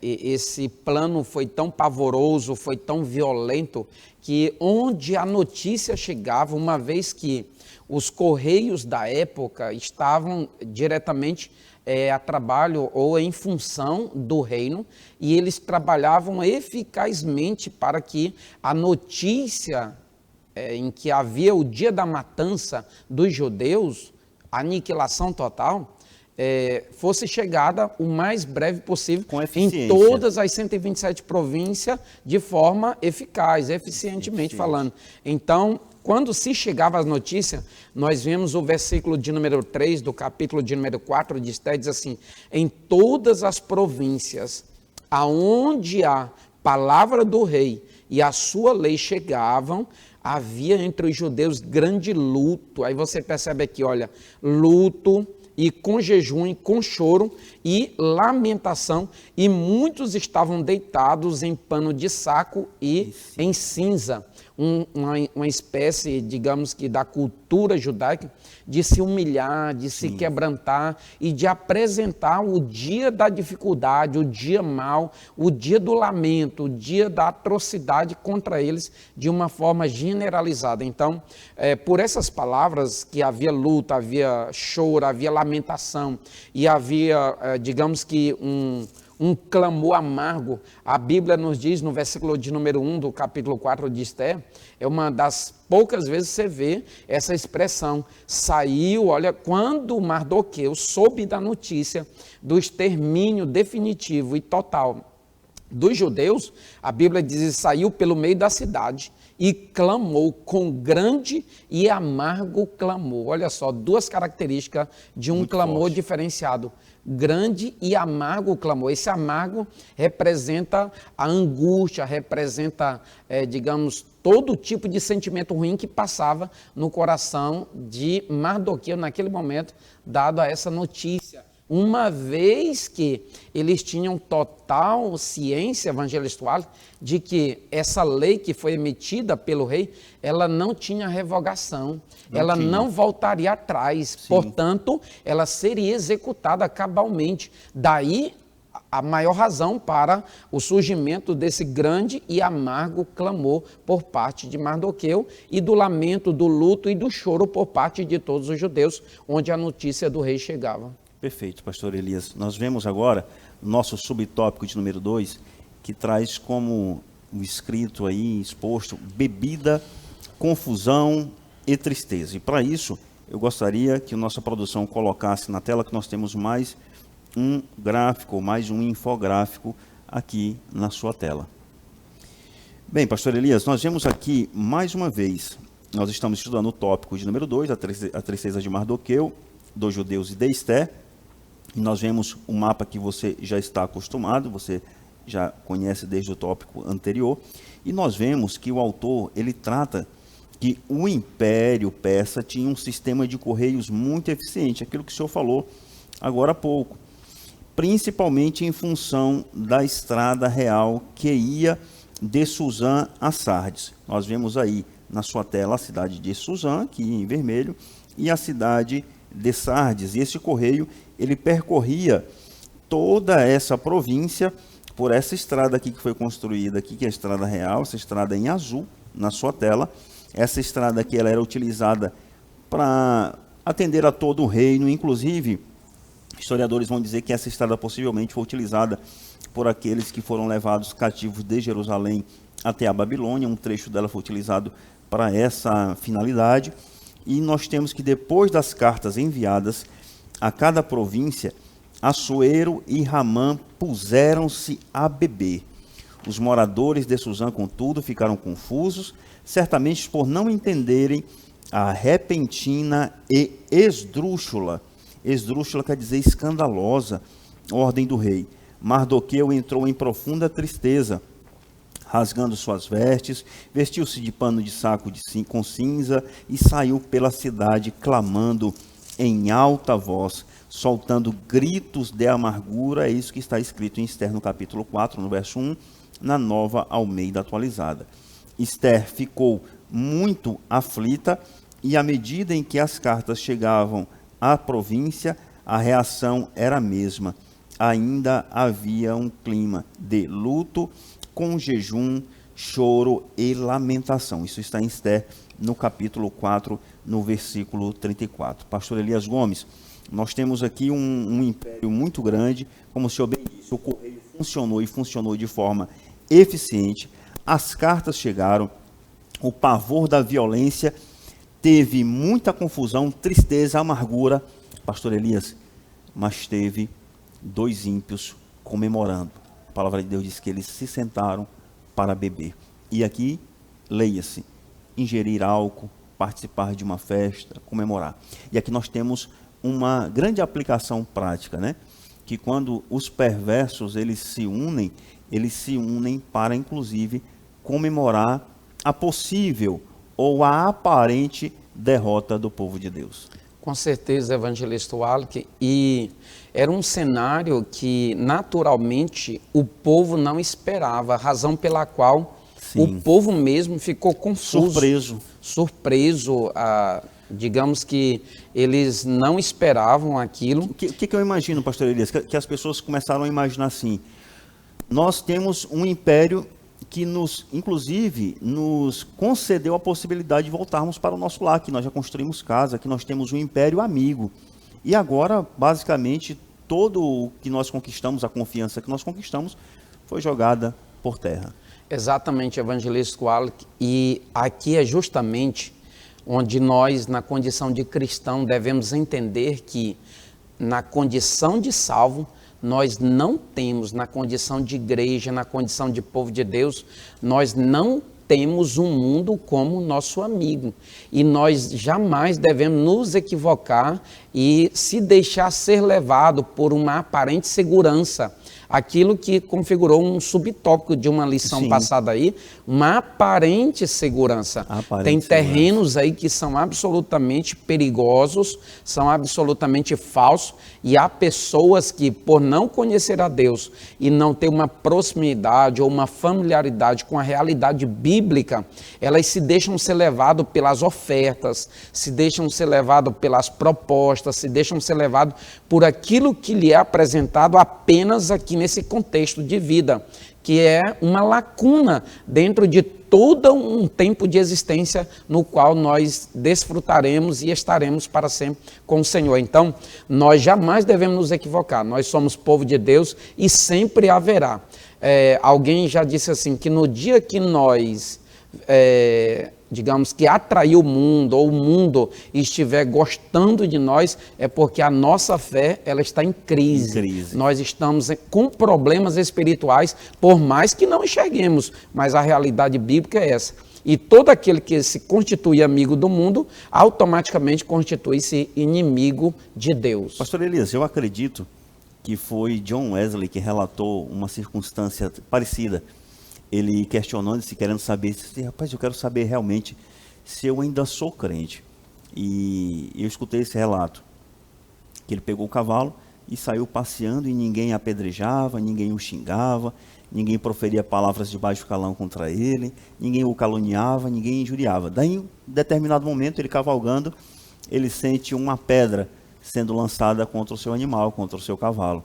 esse plano foi tão pavoroso, foi tão violento, que onde a notícia chegava, uma vez que os correios da época estavam diretamente a trabalho ou em função do reino, e eles trabalhavam eficazmente para que a notícia em que havia o dia da matança dos judeus, aniquilação total, fosse chegada o mais breve possível em todas as 127 províncias de forma eficaz, eficientemente falando. Então, quando se chegava às notícias, nós vemos o versículo de número 3 do capítulo de número 4 de Esté, diz assim: em todas as províncias aonde a palavra do rei e a sua lei chegavam, havia entre os judeus grande luto. Aí você percebe aqui, olha, luto, e com jejum, e com choro, e lamentação, e muitos estavam deitados em pano de saco e em cinza. Uma espécie, digamos que da cultura judaica, de se humilhar, de se quebrantar e de apresentar o dia da dificuldade, o dia mau, o dia do lamento, o dia da atrocidade contra eles de uma forma generalizada. Então, por essas palavras que havia luta, havia choro, havia lamentação e havia, digamos que um clamor amargo. A Bíblia nos diz no versículo de número 1 do capítulo 4 de Esté, é uma das poucas vezes você vê essa expressão. Saiu, olha, quando Mardoqueu soube da notícia do extermínio definitivo e total dos judeus, a Bíblia diz, saiu pelo meio da cidade e clamou com grande e amargo clamor. Olha só, duas características de um muito clamor forte, diferenciado. Grande e amargo clamor. Esse amargo representa a angústia, representa, digamos, todo tipo de sentimento ruim que passava no coração de Mardoqueu naquele momento, dado a essa notícia. Uma vez que eles tinham total ciência, evangelista, de que essa lei que foi emitida pelo rei, ela não tinha revogação, ela não voltaria atrás, portanto, ela seria executada cabalmente. Daí a maior razão para o surgimento desse grande e amargo clamor por parte de Mardoqueu e do lamento, do luto e do choro por parte de todos os judeus, onde a notícia do rei chegava. Perfeito, pastor Elias. Nós vemos agora o nosso subtópico de número 2, que traz como o escrito aí, exposto, bebida, confusão e tristeza. E para isso, eu gostaria que a nossa produção colocasse na tela que nós temos mais um gráfico, mais um infográfico aqui na sua tela. Bem, pastor Elias, nós vemos aqui mais uma vez, nós estamos estudando o tópico de número 2, a tristeza de Mardoqueu, dos judeus e de Esté. E nós vemos o mapa que você já está acostumado, você já conhece desde o tópico anterior. E nós vemos que o autor, ele trata que o Império Persa tinha um sistema de correios muito eficiente, aquilo que o senhor falou agora há pouco, principalmente em função da estrada real que ia de Suzã a Sardes. Nós vemos aí na sua tela a cidade de Suzã, aqui em vermelho, e a cidade de Sardes. E esse correio, ele percorria toda essa província por essa estrada aqui que foi construída aqui, que é a estrada real, essa estrada em azul na sua tela. Essa estrada aqui, ela era utilizada para atender a todo o reino, inclusive historiadores vão dizer que essa estrada possivelmente foi utilizada por aqueles que foram levados cativos de Jerusalém até a Babilônia. Um trecho dela foi utilizado para essa finalidade. E nós temos que depois das cartas enviadas a cada província, Assuero e Ramã puseram-se a beber. Os moradores de Suzã, contudo, ficaram confusos, certamente por não entenderem a repentina e esdrúxula quer dizer escandalosa, ordem do rei. Mardoqueu entrou em profunda tristeza, rasgando suas vestes, vestiu-se de pano de saco com cinza e saiu pela cidade clamando em alta voz, soltando gritos de amargura. É isso que está escrito em Esther no capítulo 4, no verso 1, na Nova Almeida atualizada. Esther ficou muito aflita e à medida em que as cartas chegavam à província, a reação era a mesma. Ainda havia um clima de luto, com jejum, choro e lamentação. Isso está em Esther, no capítulo 4, no versículo 34. Pastor Elias Gomes, nós temos aqui um império muito grande, como o senhor bem disse, o correio funcionou de forma eficiente, as cartas chegaram, o pavor da violência, teve muita confusão, tristeza, amargura, pastor Elias, mas teve 2 ímpios comemorando. A palavra de Deus diz que eles se sentaram para beber. E aqui, leia-se, ingerir álcool, participar de uma festa, comemorar. E aqui nós temos uma grande aplicação prática, né? Que quando os perversos eles se unem para, inclusive, comemorar a possível ou a aparente derrota do povo de Deus. Com certeza, evangelista Wallace, e era um cenário que naturalmente o povo não esperava, razão pela qual o povo mesmo ficou confuso, surpreso, digamos que eles não esperavam aquilo. O que eu imagino, pastor Elias? Que as pessoas começaram a imaginar assim: nós temos um império que inclusive, nos concedeu a possibilidade de voltarmos para o nosso lar, que nós já construímos casa, que nós temos um império amigo. E agora, basicamente, todo o que nós conquistamos, a confiança que nós conquistamos, foi jogada por terra. Exatamente, evangelista Wallace, e aqui é justamente onde nós, na condição de cristão, devemos entender que, na condição de salvo, nós não temos, na condição de igreja, na condição de povo de Deus, nós não temos um mundo como nosso amigo. E nós jamais devemos nos equivocar e se deixar ser levado por uma aparente segurança. Aquilo que configurou um subtópico de uma lição passada aí, uma aparente segurança. Tem terrenos aí que são absolutamente perigosos, são absolutamente falsos, e há pessoas que, por não conhecer a Deus e não ter uma proximidade ou uma familiaridade com a realidade bíblica, elas se deixam ser levadas pelas ofertas, se deixam ser levadas pelas propostas, se deixam ser levadas por aquilo que lhe é apresentado apenas aqui nesse contexto de vida, que é uma lacuna dentro de todo um tempo de existência no qual nós desfrutaremos e estaremos para sempre com o Senhor. Então, nós jamais devemos nos equivocar, nós somos povo de Deus e sempre haverá. Alguém já disse assim, que no dia que nós, digamos que atrair o mundo, ou o mundo estiver gostando de nós, é porque a nossa fé, ela está em crise. Nós estamos com problemas espirituais, por mais que não enxerguemos, mas a realidade bíblica é essa. E todo aquele que se constitui amigo do mundo, automaticamente constitui-se inimigo de Deus. Pastor Elias, eu acredito que foi John Wesley que relatou uma circunstância parecida. Ele questionando-se, querendo saber, rapaz, eu quero saber realmente se eu ainda sou crente. E eu escutei esse relato, que ele pegou o cavalo e saiu passeando e ninguém apedrejava, ninguém o xingava, ninguém proferia palavras de baixo calão contra ele, ninguém o caluniava, ninguém injuriava. Daí, em determinado momento, ele cavalgando, ele sente uma pedra sendo lançada contra o seu animal, contra o seu cavalo.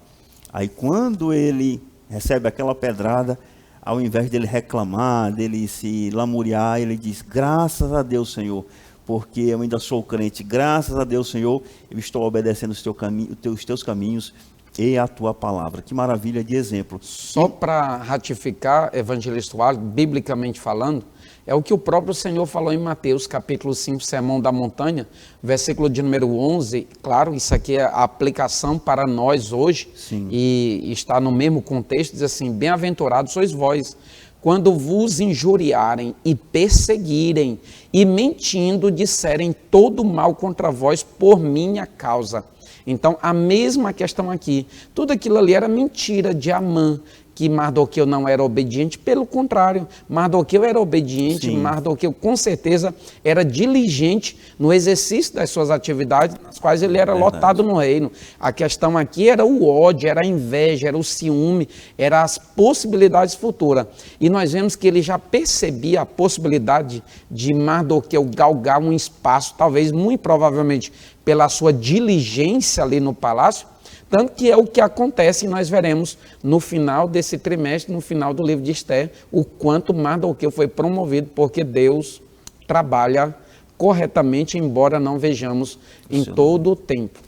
Aí quando ele recebe aquela pedrada, ao invés dele reclamar, dele se lamuriar, ele diz: graças a Deus, Senhor, porque eu ainda sou crente. Graças a Deus, Senhor, eu estou obedecendo os teus caminhos e a tua palavra. Que maravilha de exemplo. Só para ratificar, evangelista Wallace, biblicamente falando, é o que o próprio Senhor falou em Mateus, capítulo 5, Sermão da Montanha, versículo de número 11. Claro, isso aqui é a aplicação para nós hoje. Sim. E está no mesmo contexto, diz assim: bem-aventurados sois vós, quando vos injuriarem e perseguirem, e mentindo disserem todo mal contra vós por minha causa. Então, a mesma questão aqui, tudo aquilo ali era mentira de Amã, que Mardoqueu não era obediente, pelo contrário, Mardoqueu era obediente, Sim. Mardoqueu com certeza era diligente no exercício das suas atividades, nas quais ele era lotado no reino. A questão aqui era o ódio, era a inveja, era o ciúme, eram as possibilidades futuras. E nós vemos que ele já percebia a possibilidade de Mardoqueu galgar um espaço, talvez, muito provavelmente, pela sua diligência ali no palácio. Tanto que é o que acontece, e nós veremos no final desse trimestre, no final do livro de Esther, o quanto Mardoqueu foi promovido, porque Deus trabalha corretamente, embora não vejamos em todo o tempo.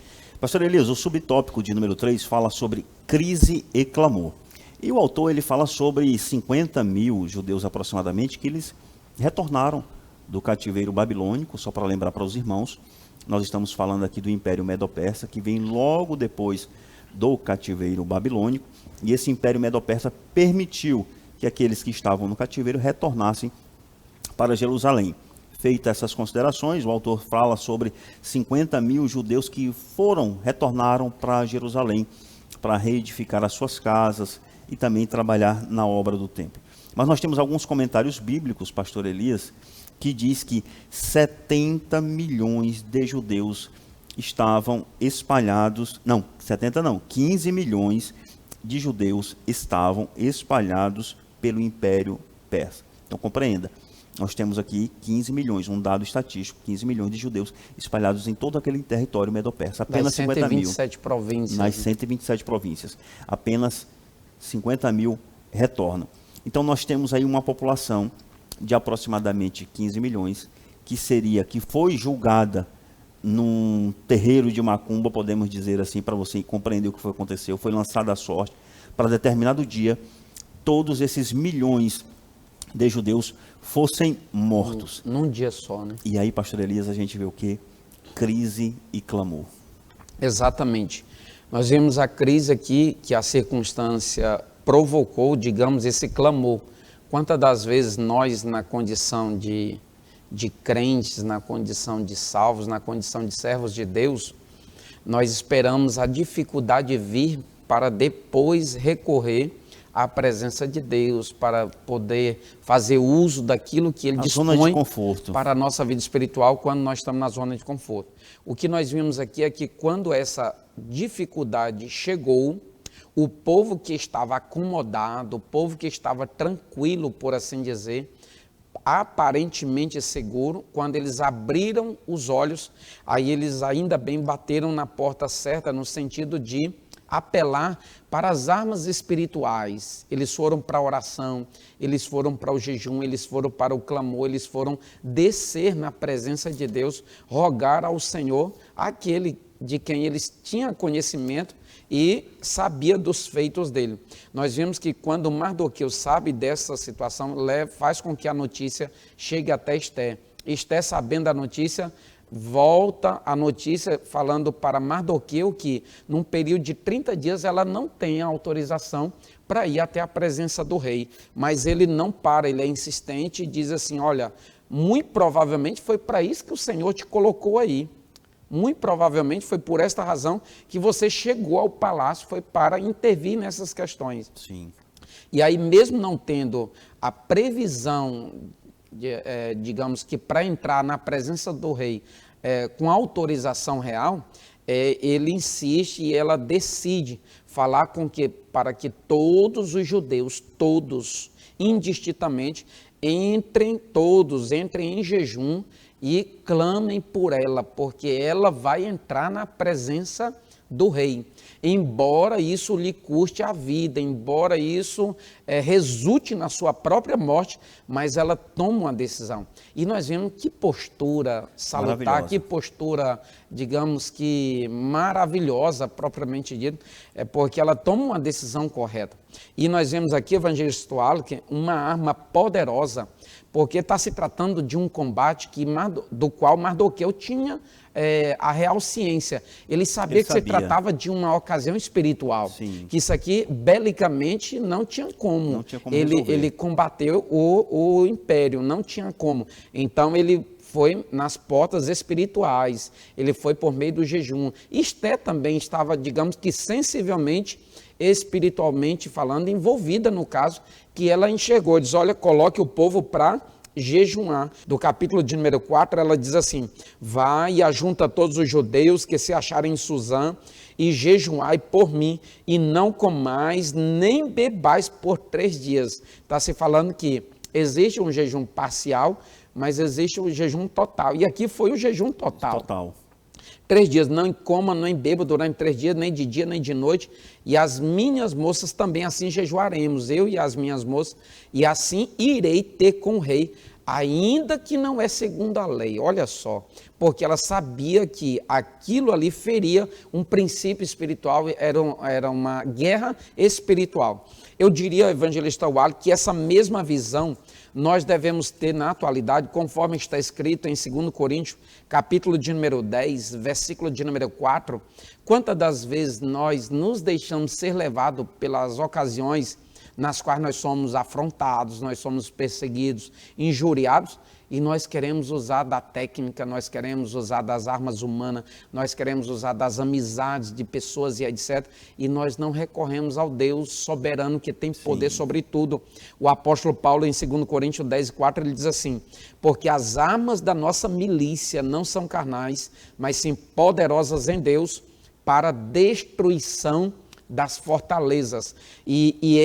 Pastor Elias, o subtópico de número 3 fala sobre crise e clamor. E o autor ele fala sobre 50 mil judeus aproximadamente, que eles retornaram do cativeiro babilônico. Só para lembrar para os irmãos, nós estamos falando aqui do Império Medo-Persa, que vem logo depois do cativeiro babilônico, e esse Império Medo-Persa permitiu que aqueles que estavam no cativeiro retornassem para Jerusalém. Feitas essas considerações, o autor fala sobre 50 mil judeus que retornaram para Jerusalém para reedificar as suas casas e também trabalhar na obra do templo. Mas nós temos alguns comentários bíblicos, pastor Elias, que diz que 70 milhões de judeus estavam espalhados, 15 milhões de judeus estavam espalhados pelo Império Persa. Então compreenda, nós temos aqui 15 milhões, um dado estatístico, 15 milhões de judeus espalhados em todo aquele território medo-persa. Apenas 50 mil. 127 províncias. Nas 127 províncias. Apenas 50 mil retornam. Então nós temos aí uma população de aproximadamente 15 milhões, que foi julgada num terreiro de macumba, podemos dizer assim, para você compreender o que aconteceu. Foi lançada a sorte para determinado dia todos esses milhões de judeus fossem mortos. Num dia só, né? E aí, pastor Elias, a gente vê o quê? Crise e clamor. Exatamente. Nós vemos a crise aqui, que a circunstância provocou, digamos, esse clamor. Quantas das vezes nós, na condição de crentes, na condição de salvos, na condição de servos de Deus, nós esperamos a dificuldade vir para depois recorrer à presença de Deus, para poder fazer uso daquilo que Ele dispõe para a nossa vida espiritual quando nós estamos na zona de conforto. O que nós vimos aqui é que quando essa dificuldade chegou, o povo que estava acomodado, o povo que estava tranquilo, por assim dizer, aparentemente seguro, quando eles abriram os olhos, aí eles ainda bem bateram na porta certa, no sentido de apelar para as armas espirituais. Eles foram para a oração, eles foram para o jejum, eles foram para o clamor, eles foram descer na presença de Deus, rogar ao Senhor, aquele de quem eles tinham conhecimento e sabia dos feitos dele. Nós vimos que quando Mardoqueu sabe dessa situação, faz com que a notícia chegue até Esté. Esté, sabendo da notícia, volta a notícia falando para Mardoqueu que num período de 30 dias ela não tem autorização para ir até a presença do rei. Mas ele não para, ele é insistente e diz assim, olha, muito provavelmente foi para isso que o Senhor te colocou aí. Muito provavelmente foi por esta razão que você chegou ao palácio, foi para intervir nessas questões. Sim. E aí, mesmo não tendo a previsão, digamos que para entrar na presença do rei com autorização real, ele insiste e ela decide falar para que todos os judeus, todos, indistintamente, entrem em jejum e clamem por ela, porque ela vai entrar na presença do rei. Embora isso lhe custe a vida, embora isso resulte na sua própria morte, mas ela toma uma decisão. E nós vemos que postura salutar, que postura, digamos que maravilhosa, propriamente dita, porque ela toma uma decisão correta. E nós vemos aqui, evangelista Wallace, uma arma poderosa, porque está se tratando de um combate do qual Mardoqueu tinha a real ciência. Ele sabia que se tratava de uma ocasião espiritual. Sim. Que isso aqui, belicamente, não tinha como. Não tinha como ele combateu o império, não tinha como. Então, ele foi nas portas espirituais, ele foi por meio do jejum. Esté também estava, digamos que sensivelmente, espiritualmente falando, envolvida no caso, que ela enxergou, diz, olha, coloque o povo para jejuar. Do capítulo de número 4, ela diz assim, vai e ajunta todos os judeus que se acharem em Suzã e jejuai por mim, e não comais nem bebais por 3 dias. Está se falando que existe um jejum parcial, mas existe um jejum total. E aqui foi o jejum total. 3 dias, não coma, nem beba durante 3 dias, nem de dia, nem de noite. E as minhas moças também assim jejuaremos, eu e as minhas moças, e assim irei ter com o rei, ainda que não é segundo a lei. Olha só, porque ela sabia que aquilo ali feria um princípio espiritual, era uma guerra espiritual. Eu diria, evangelista Wallace, que essa mesma visão nós devemos ter na atualidade, conforme está escrito em 2 Coríntios, capítulo de número 10, versículo de número 4, quantas das vezes nós nos deixamos ser levados pelas ocasiões nas quais nós somos afrontados, nós somos perseguidos, injuriados, e nós queremos usar da técnica, nós queremos usar das armas humanas, nós queremos usar das amizades de pessoas e etc. E nós não recorremos ao Deus soberano que tem poder sobre tudo. O apóstolo Paulo, em 2 Coríntios 10, 4, ele diz assim: porque as armas da nossa milícia não são carnais, mas sim poderosas em Deus para destruição das fortalezas. E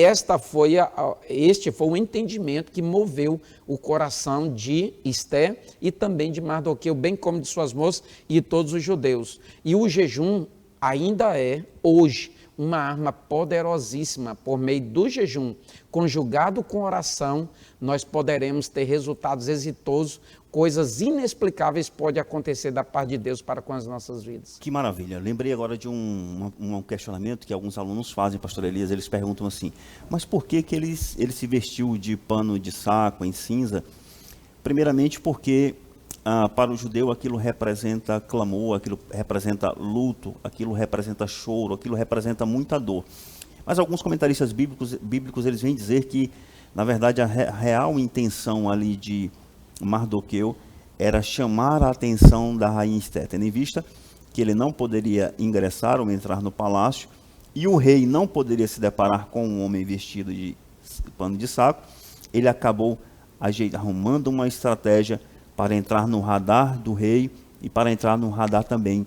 este foi o entendimento que moveu o coração de Esté e também de Mardoqueu, bem como de suas moças e todos os judeus. E o jejum ainda é, hoje, uma arma poderosíssima. Por meio do jejum, conjugado com oração, nós poderemos ter resultados exitosos. Coisas inexplicáveis podem acontecer da parte de Deus para com as nossas vidas. Que maravilha. Lembrei agora de um questionamento que alguns alunos fazem, pastor Elias. Eles perguntam assim, mas por que ele se vestiu de pano de saco, em cinza? Primeiramente porque para o judeu aquilo representa clamor, aquilo representa luto, aquilo representa choro, aquilo representa muita dor. Mas alguns comentaristas bíblicos eles vêm dizer que, na verdade, a real intenção ali de Mardoqueu era chamar a atenção da rainha Esté, tendo em vista que ele não poderia ingressar ou entrar no palácio e o rei não poderia se deparar com um homem vestido de pano de saco. Ele acabou arrumando uma estratégia para entrar no radar do rei e para entrar no radar também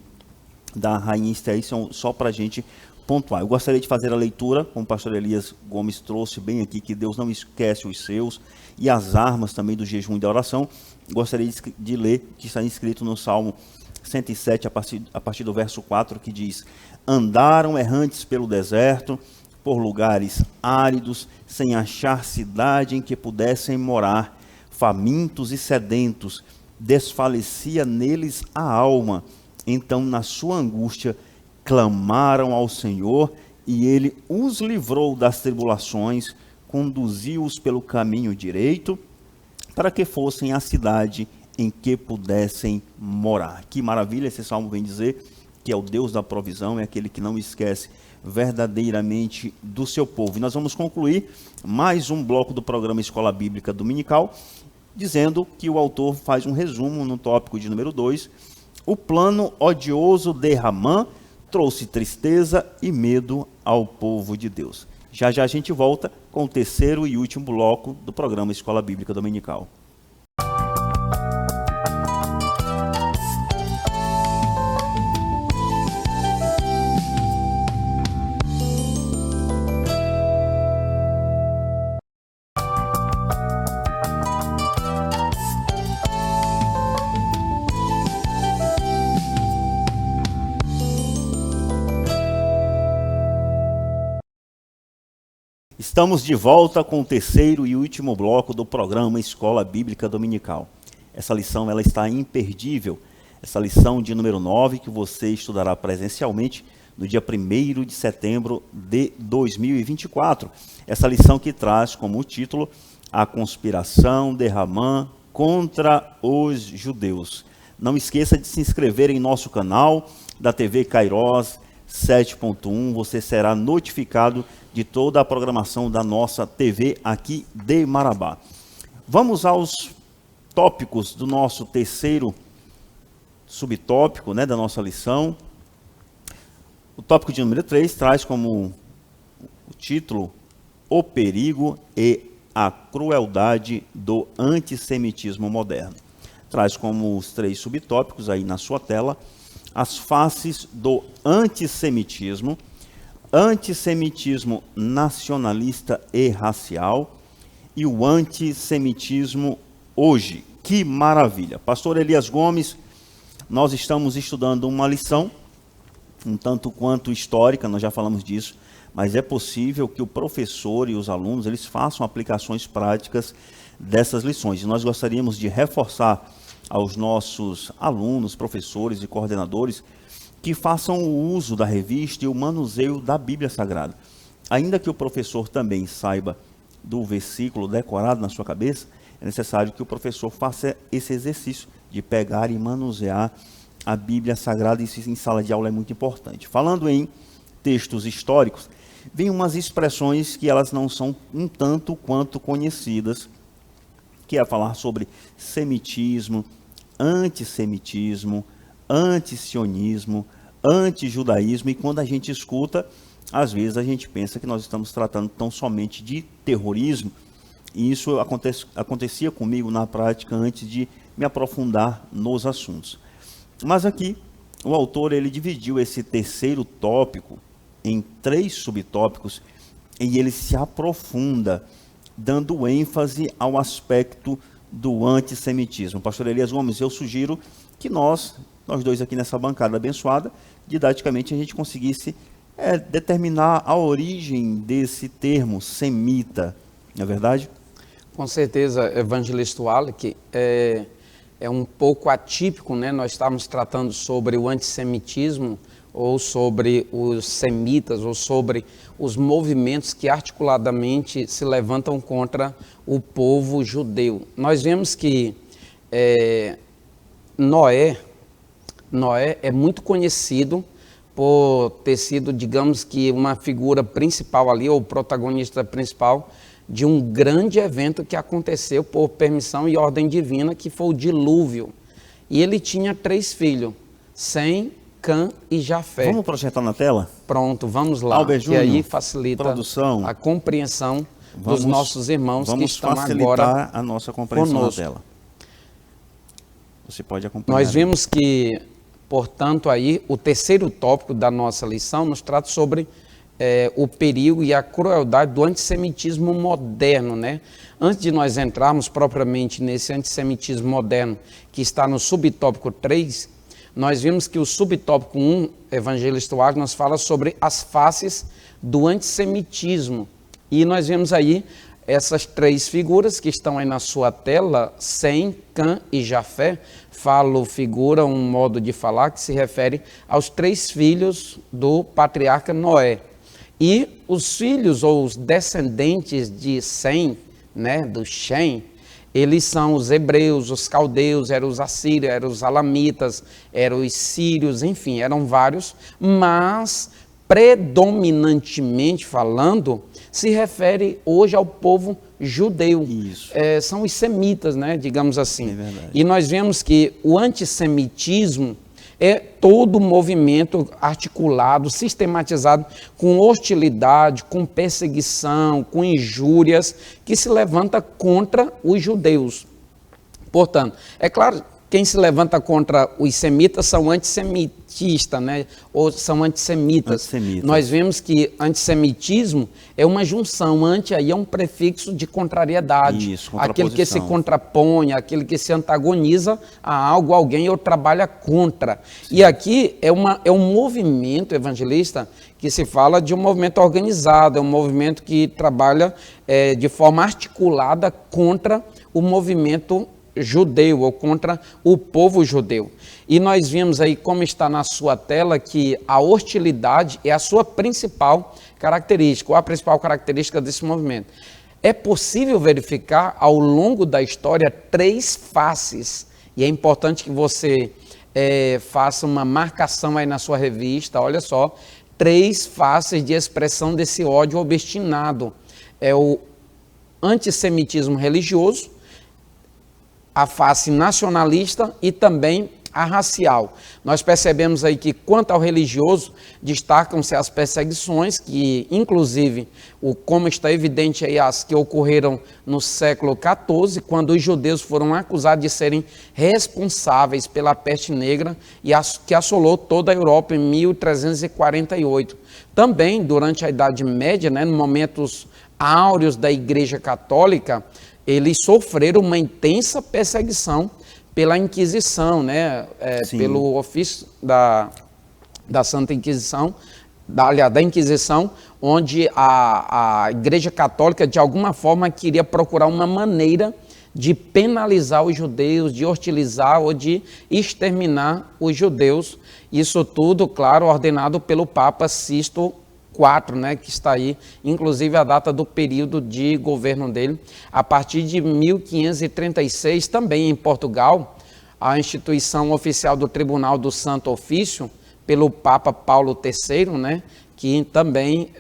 da rainha Esté. Isso é só para a gente pontuar. Eu gostaria de fazer a leitura, como o pastor Elias Gomes trouxe bem aqui, que Deus não esquece os seus, e as armas também do jejum e da oração. Gostaria de ler, que está escrito no Salmo 107, a partir do verso 4, que diz: andaram errantes pelo deserto, por lugares áridos, sem achar cidade em que pudessem morar, famintos e sedentos, desfalecia neles a alma. Então, na sua angústia, clamaram ao Senhor, e ele os livrou das tribulações, conduziu-os pelo caminho direito, para que fossem à cidade em que pudessem morar. Que maravilha, esse salmo vem dizer que é o Deus da provisão, é aquele que não esquece verdadeiramente do seu povo. E nós vamos concluir mais um bloco do programa Escola Bíblica Dominical, dizendo que o autor faz um resumo no tópico de número 2, o plano odioso de Ramã trouxe tristeza e medo ao povo de Deus. Já já a gente volta com o terceiro e último bloco do programa Escola Bíblica Dominical. Estamos de volta com o terceiro e último bloco do programa Escola Bíblica Dominical. Essa lição ela está imperdível. Essa lição de número 9, que você estudará presencialmente no dia 1º de setembro de 2024. Essa lição que traz como título a conspiração de Ramã contra os judeus. Não esqueça de se inscrever em nosso canal da TV Kairos 7.1. Você será notificado de toda a programação da nossa TV aqui de Marabá. Vamos aos tópicos do nosso terceiro subtópico, da nossa lição. O tópico de número 3 traz como o título o perigo e a crueldade do antissemitismo moderno. Traz como os 3 subtópicos aí na sua tela as faces do antissemitismo, antissemitismo nacionalista e racial e o antissemitismo hoje. Que maravilha! Pastor Elias Gomes, nós estamos estudando uma lição, um tanto quanto histórica, nós já falamos disso, mas é possível que o professor e os alunos eles façam aplicações práticas dessas lições. E nós gostaríamos de reforçar aos nossos alunos, professores e coordenadores que façam o uso da revista e o manuseio da Bíblia Sagrada. Ainda que o professor também saiba do versículo decorado na sua cabeça, é necessário que o professor faça esse exercício de pegar e manusear a Bíblia Sagrada. Isso em sala de aula é muito importante. Falando em textos históricos, vem umas expressões que elas não são um tanto quanto conhecidas, que é falar sobre semitismo, antissemitismo, antisionismo, antijudaísmo, e quando a gente escuta, às vezes a gente pensa que nós estamos tratando tão somente de terrorismo, e isso acontecia comigo na prática antes de me aprofundar nos assuntos. Mas aqui, o autor ele dividiu esse terceiro tópico em 3 subtópicos, e ele se aprofunda, dando ênfase ao aspecto do antissemitismo. Pastor Elias Gomes, eu sugiro que nós dois aqui nessa bancada abençoada, didaticamente a gente conseguisse determinar a origem desse termo semita, não é verdade? Com certeza, evangelista Wallace, é um pouco atípico, né? Nós estamos tratando sobre o antissemitismo, ou sobre os semitas, ou sobre os movimentos que articuladamente se levantam contra o povo judeu. Nós vemos que Noé é muito conhecido por ter sido, digamos que, uma figura principal ali, ou protagonista principal, de um grande evento que aconteceu por permissão e ordem divina, que foi o dilúvio. E ele tinha 3 filhos, Sem, Cã e Jafé. Vamos projetar na tela? Pronto, vamos lá, Albert que Júnior, aí facilita produção, a compreensão dos nossos irmãos que estão agora Vamos facilitar a nossa compreensão conosco. na tela. Você pode acompanhar. Nós vimos que, portanto, aí o terceiro tópico da nossa lição nos trata sobre o perigo e a crueldade do antissemitismo moderno, né? Antes de nós entrarmos propriamente nesse antissemitismo moderno, que está no subtópico 3, nós vimos que o subtópico 1, evangelista Wallace, nos fala sobre as faces do antissemitismo. E nós vemos aí essas 3 figuras que estão aí na sua tela, Sem, Cã e Jafé, figura um modo de falar que se refere aos 3 filhos do patriarca Noé. E os filhos ou os descendentes de Sem, né, do Shem, eles são os hebreus, os caldeus, eram os assírios, eram os alamitas, eram os sírios, enfim, eram vários, mas predominantemente falando, se refere hoje ao povo judeu. Isso. São os semitas, né, digamos assim. É verdade. E nós vemos que o antissemitismo é todo movimento articulado, sistematizado, com hostilidade, com perseguição, com injúrias, que se levanta contra os judeus. Portanto, é claro, quem se levanta contra os semitas são antissemitistas, né? Ou são antissemitas. Nós vemos que antissemitismo é uma junção, aí é um prefixo de contrariedade. Isso, aquele que se contrapõe, aquele que se antagoniza a algo, alguém, ou trabalha contra. Sim. E aqui é um movimento evangelista que se fala de um movimento organizado, é um movimento que trabalha de forma articulada contra o movimento judeu, ou contra o povo judeu. E nós vimos aí, como está na sua tela, que a hostilidade é a sua principal característica, ou a principal característica desse movimento. É possível verificar ao longo da história 3 faces, e é importante que você faça uma marcação aí na sua revista, olha só, 3 faces de expressão desse ódio obstinado. É o antissemitismo religioso, a face nacionalista e também a racial. Nós percebemos aí que, quanto ao religioso, destacam-se as perseguições, que inclusive, como está evidente aí, as que ocorreram no século XIV, quando os judeus foram acusados de serem responsáveis pela peste negra que assolou toda a Europa em 1348. Também, durante a Idade Média, né, nos momentos áureos da Igreja Católica, eles sofreram uma intensa perseguição pela Inquisição, né? Pelo ofício da Santa Inquisição, da Inquisição, onde a Igreja Católica, de alguma forma, queria procurar uma maneira de penalizar os judeus, de hostilizar ou de exterminar os judeus. Isso tudo, claro, ordenado pelo Papa Sisto 4, né, que está aí, inclusive a data do período de governo dele. A partir de 1536, também em Portugal, a instituição oficial do Tribunal do Santo Ofício, pelo Papa Paulo III, né, que também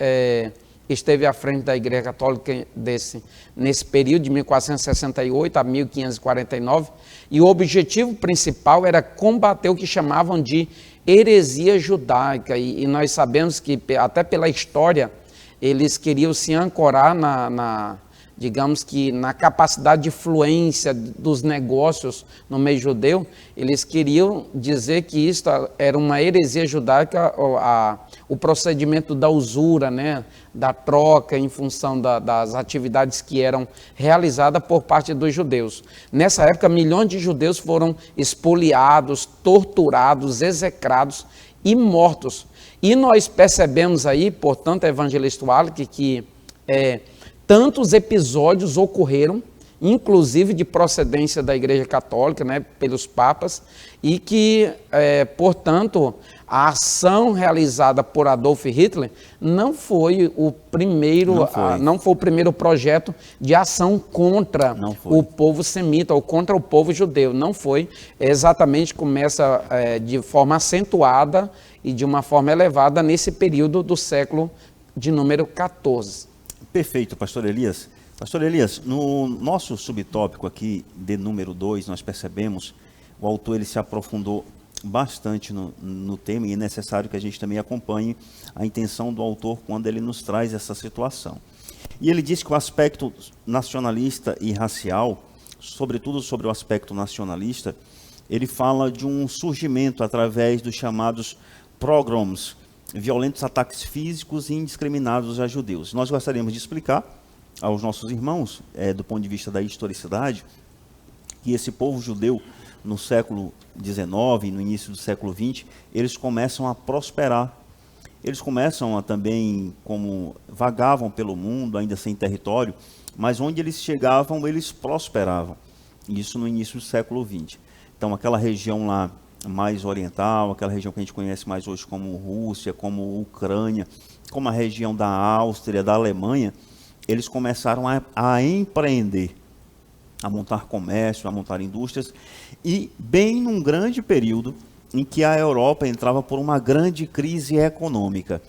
esteve à frente da Igreja Católica nesse período de 1468 a 1549, e o objetivo principal era combater o que chamavam de heresia judaica, e nós sabemos que, até pela história, eles queriam se ancorar digamos que na capacidade de influência dos negócios no meio judeu. Eles queriam dizer que isso era uma heresia judaica, o procedimento da usura, né, da troca em função das atividades que eram realizadas por parte dos judeus. Nessa época, milhões de judeus foram expoliados, torturados, execrados e mortos. E nós percebemos aí, portanto, evangelista Wallace, que tantos episódios ocorreram, inclusive de procedência da Igreja Católica, né, pelos papas, e que, portanto, a ação realizada por Adolf Hitler não foi o primeiro, não foi o primeiro projeto de ação contra o povo semita ou contra o povo judeu. Não foi. Exatamente, começa de forma acentuada e de uma forma elevada nesse período do século de número 14. Perfeito, pastor Elias. Pastor Elias, no nosso subtópico aqui, de número 2, nós percebemos, o autor ele se aprofundou bastante no tema, e é necessário que a gente também acompanhe a intenção do autor quando ele nos traz essa situação. E ele diz que o aspecto nacionalista e racial, sobretudo sobre o aspecto nacionalista, ele fala de um surgimento através dos chamados pogroms, violentos ataques físicos e indiscriminados a judeus. Nós gostaríamos de explicar aos nossos irmãos, do ponto de vista da historicidade, que esse povo judeu, no século XIX e no início do século XX, eles começam a prosperar. Eles começam a também, como vagavam pelo mundo, ainda sem território, mas onde eles chegavam, eles prosperavam. Isso no início do século XX. Então, aquela região lá mais oriental, aquela região que a gente conhece mais hoje como Rússia, como Ucrânia, como a região da Áustria, da Alemanha, eles começaram a empreender, a montar comércio, a montar indústrias, e bem num grande período em que a Europa entrava por uma grande crise econômica.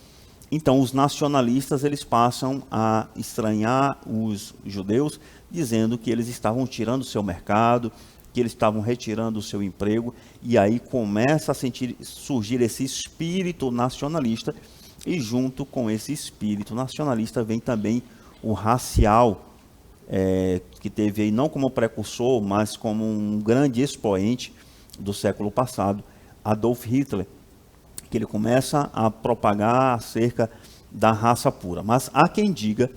Então, os nacionalistas eles passam a estranhar os judeus, dizendo que eles estavam tirando o seu mercado, que eles estavam retirando o seu emprego, e aí começa a surgir esse espírito nacionalista, e junto com esse espírito nacionalista vem também o racial, que teve aí não como precursor, mas como um grande expoente do século passado, Adolf Hitler, que ele começa a propagar acerca da raça pura. Mas há quem diga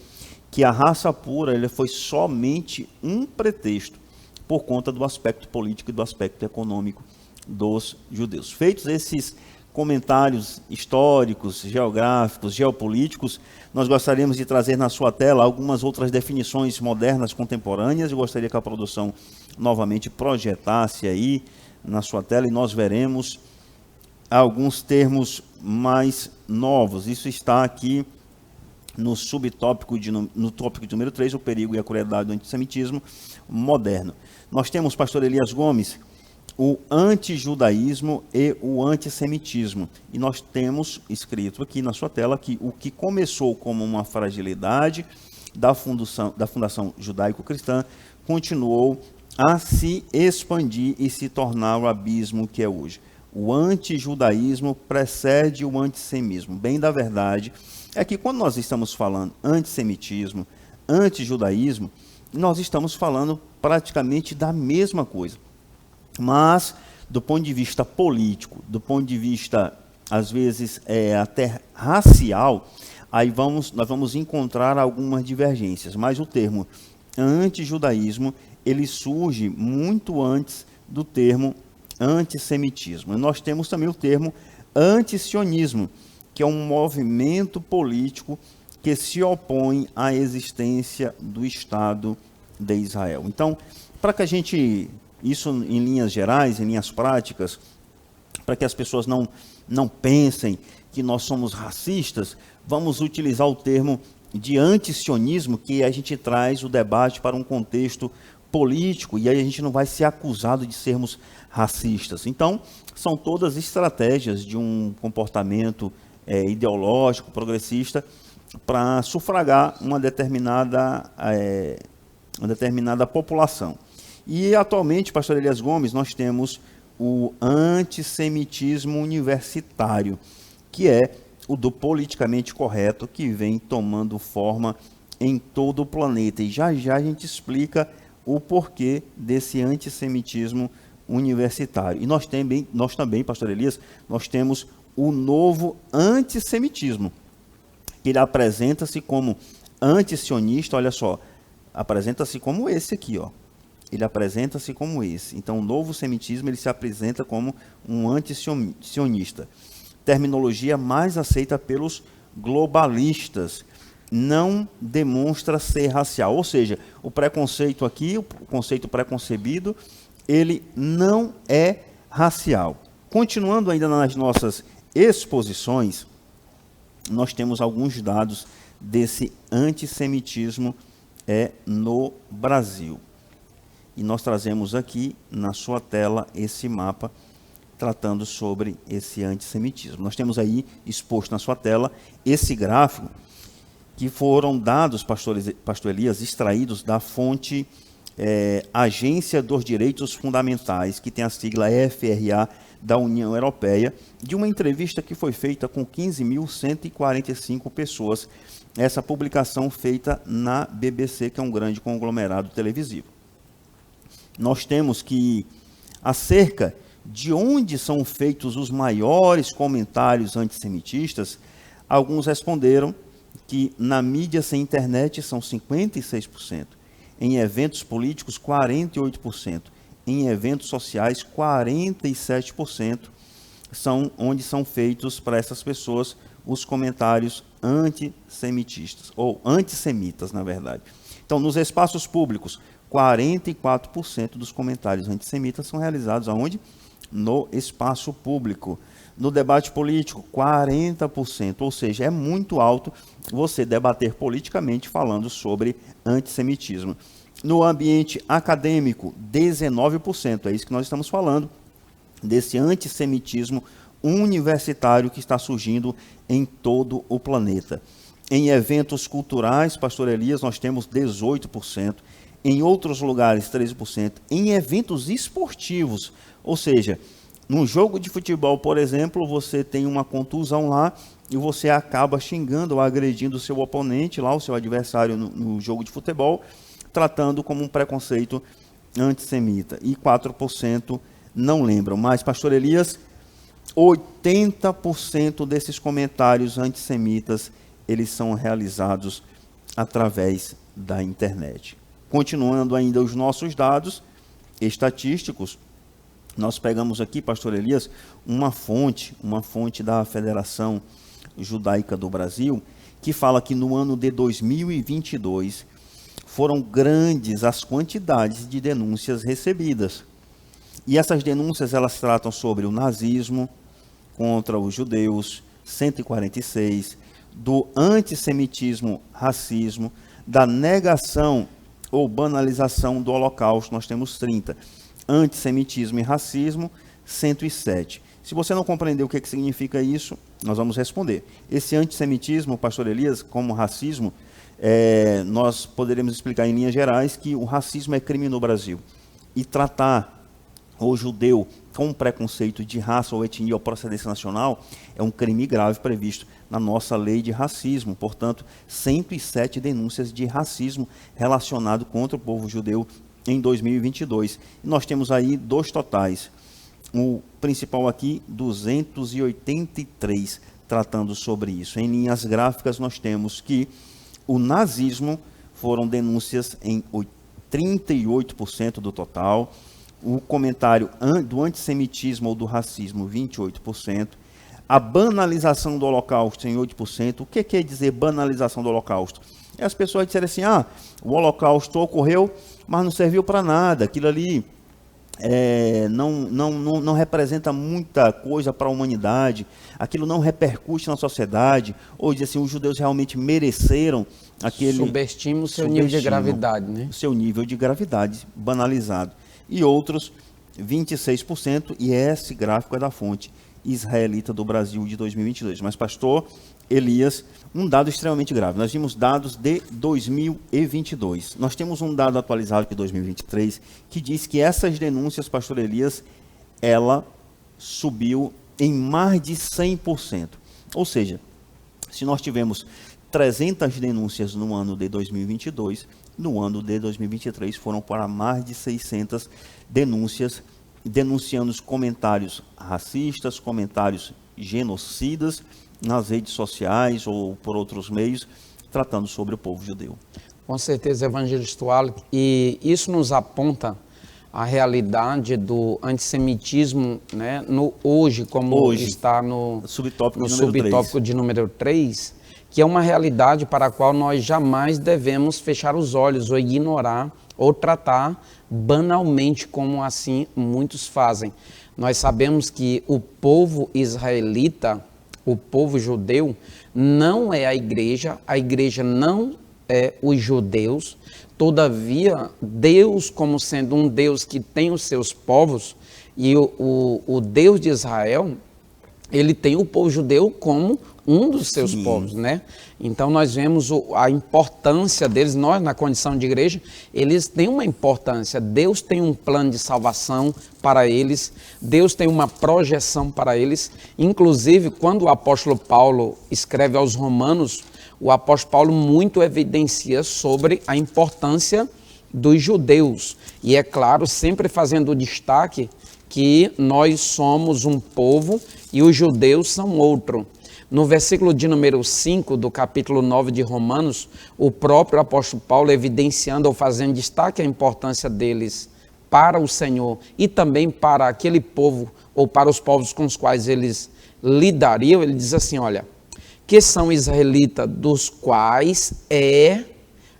que a raça pura ele foi somente um pretexto por conta do aspecto político e do aspecto econômico dos judeus. Feitos esses comentários históricos, geográficos, geopolíticos, nós gostaríamos de trazer na sua tela algumas outras definições modernas, contemporâneas. Eu gostaria que a produção novamente projetasse aí na sua tela, e nós veremos alguns termos mais novos. Isso está aqui no subtópico no tópico de número 3, o perigo e a crueldade do antissemitismo moderno. Nós temos, pastor Elias Gomes, o antijudaísmo e o antissemitismo. E nós temos escrito aqui na sua tela que o que começou como uma fragilidade da fundação judaico-cristã continuou a se expandir e se tornar o abismo que é hoje. O antijudaísmo precede o antissemismo. Bem da verdade é que quando nós estamos falando antissemitismo, antijudaísmo, nós estamos falando praticamente da mesma coisa. Mas, do ponto de vista político, do ponto de vista, às vezes, até racial, aí nós vamos encontrar algumas divergências. Mas o termo antijudaísmo, ele surge muito antes do termo antissemitismo. E nós temos também o termo antisionismo, que é um movimento político que se opõe à existência do Estado de Israel. Então, para que a gente, isso em linhas gerais, em linhas práticas, para que as pessoas não pensem que nós somos racistas, vamos utilizar o termo de antisionismo, que a gente traz o debate para um contexto político, e aí a gente não vai ser acusado de sermos racistas. Então, são todas estratégias de um comportamento ideológico, progressista, para sufragar uma determinada população. E atualmente, pastor Elias Gomes, nós temos o antissemitismo universitário, que é o do politicamente correto, que vem tomando forma em todo o planeta. E já já a gente explica o porquê desse antissemitismo universitário. E nós também, pastor Elias, nós temos o novo antissemitismo, que ele apresenta-se como antisionista, olha só, apresenta-se como esse aqui, ó. Ele apresenta-se como esse. Então, o novo semitismo, ele se apresenta como um antisionista. Terminologia mais aceita pelos globalistas. Não demonstra ser racial. Ou seja, o preconceito aqui, o conceito preconcebido, ele não é racial. Continuando ainda nas nossas exposições, nós temos alguns dados desse antissemitismo no Brasil. E nós trazemos aqui na sua tela esse mapa tratando sobre esse antissemitismo. Nós temos aí exposto na sua tela esse gráfico, que foram dados, pastor Elias, extraídos da fonte Agência dos Direitos Fundamentais, que tem a sigla FRA da União Europeia, de uma entrevista que foi feita com 15.145 pessoas. Essa publicação feita na BBC, que é um grande conglomerado televisivo. Nós temos que, acerca de onde são feitos os maiores comentários antissemitistas, alguns responderam que na mídia sem internet são 56%, em eventos políticos 48%, em eventos sociais 47% são onde são feitos para essas pessoas os comentários antissemitistas, ou antissemitas, na verdade. Então, nos espaços públicos, 44% dos comentários antissemitas são realizados aonde? No espaço público. No debate político, 40%, ou seja, é muito alto você debater politicamente falando sobre antissemitismo. No ambiente acadêmico, 19%, é isso que nós estamos falando, desse antissemitismo universitário que está surgindo em todo o planeta. Em eventos culturais, pastor Elias, nós temos 18%, em outros lugares 13%, em eventos esportivos, ou seja, num jogo de futebol, por exemplo, você tem uma contusão lá e você acaba xingando ou agredindo o seu oponente, lá, o seu adversário no jogo de futebol, tratando como um preconceito antissemita. E 4% não lembram. Mas, pastor Elias, 80% desses comentários antissemitas, eles são realizados através da internet. Continuando ainda os nossos dados estatísticos, nós pegamos aqui, pastor Elias, uma fonte da Federação Judaica do Brasil, que fala que no ano de 2022 foram grandes as quantidades de denúncias recebidas. E essas denúncias, elas tratam sobre o nazismo contra os judeus, 146, do antissemitismo, racismo, da negação ou banalização do Holocausto, nós temos 30. Antissemitismo e racismo, 107. Se você não compreender o que significa isso, nós vamos responder. Esse antissemitismo, pastor Elias, como racismo, nós poderíamos explicar em linhas gerais que o racismo é crime no Brasil. E tratar o judeu com preconceito de raça ou etnia ou procedência nacional é um crime grave previsto na nossa lei de racismo. Portanto, 107 denúncias de racismo relacionado contra o povo judeu em 2022. E nós temos aí dois totais. O principal aqui, 283, tratando sobre isso. Em linhas gráficas, nós temos que o nazismo foram denúncias em 38% do total. O comentário do antissemitismo ou do racismo, 28%. A banalização do Holocausto, em 8%. O que quer dizer banalização do Holocausto? E as pessoas disseram assim, o Holocausto ocorreu, mas não serviu para nada. Aquilo ali não representa muita coisa para a humanidade, aquilo não repercute na sociedade, ou diz assim, os judeus realmente mereceram aquele... Subestima o seu nível de gravidade, né? O seu nível de gravidade banalizado. E outros, 26%, e esse gráfico é da fonte israelita do Brasil de 2022. Mas, pastor Elias, um dado extremamente grave. Nós vimos dados de 2022. Nós temos um dado atualizado de 2023 que diz que essas denúncias, pastor Elias, ela subiu em mais de 100%. Ou seja, se nós tivemos 300 denúncias no ano de 2022, no ano de 2023 foram para mais de 600 denúncias, denunciando os comentários racistas, comentários genocidas nas redes sociais ou por outros meios, tratando sobre o povo judeu. Com certeza, evangelista Wallace, e isso nos aponta a realidade do antissemitismo, né, hoje, como está no subtópico de número 3, que é uma realidade para a qual nós jamais devemos fechar os olhos ou ignorar ou tratar banalmente, como assim muitos fazem. Nós sabemos que o povo israelita, o povo judeu, não é a igreja não é os judeus. Todavia, Deus, como sendo um Deus que tem os seus povos, e o Deus de Israel, ele tem o povo judeu como um dos seus povos, né? Então nós vemos a importância deles, nós na condição de igreja, eles têm uma importância, Deus tem um plano de salvação para eles, Deus tem uma projeção para eles, inclusive quando o apóstolo Paulo escreve aos Romanos, o apóstolo Paulo muito evidencia sobre a importância dos judeus, e é claro, sempre fazendo o destaque que nós somos um povo e os judeus são outro. No versículo de número 5 do capítulo 9 de Romanos, o próprio apóstolo Paulo evidenciando ou fazendo destaque a importância deles para o Senhor e também para aquele povo ou para os povos com os quais eles lidariam, ele diz assim, olha, que são israelitas, dos quais é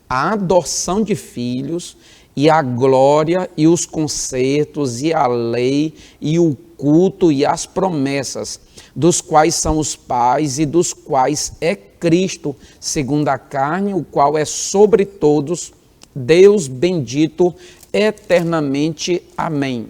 a adoção de filhos e a glória e os concertos e a lei e o culto e as promessas, dos quais são os pais e dos quais é Cristo, segundo a carne, o qual é sobre todos, Deus bendito eternamente. Amém.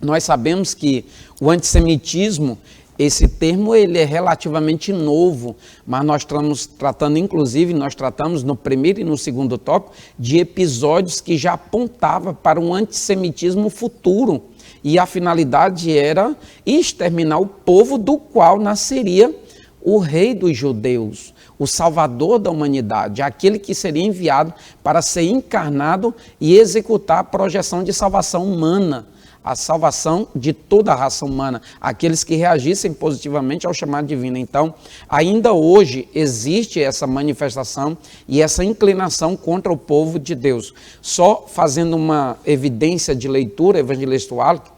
Nós sabemos que o antissemitismo, esse termo ele é relativamente novo, mas nós estamos tratando, inclusive, nós tratamos no primeiro e no segundo tópico de episódios que já apontavam para um antissemitismo futuro. E a finalidade era exterminar o povo do qual nasceria o rei dos judeus, o salvador da humanidade, aquele que seria enviado para ser encarnado e executar a projeção de salvação humana, a salvação de toda a raça humana, aqueles que reagissem positivamente ao chamado divino. Então, ainda hoje existe essa manifestação e essa inclinação contra o povo de Deus. Só fazendo uma evidência de leitura, evangelista Wallace,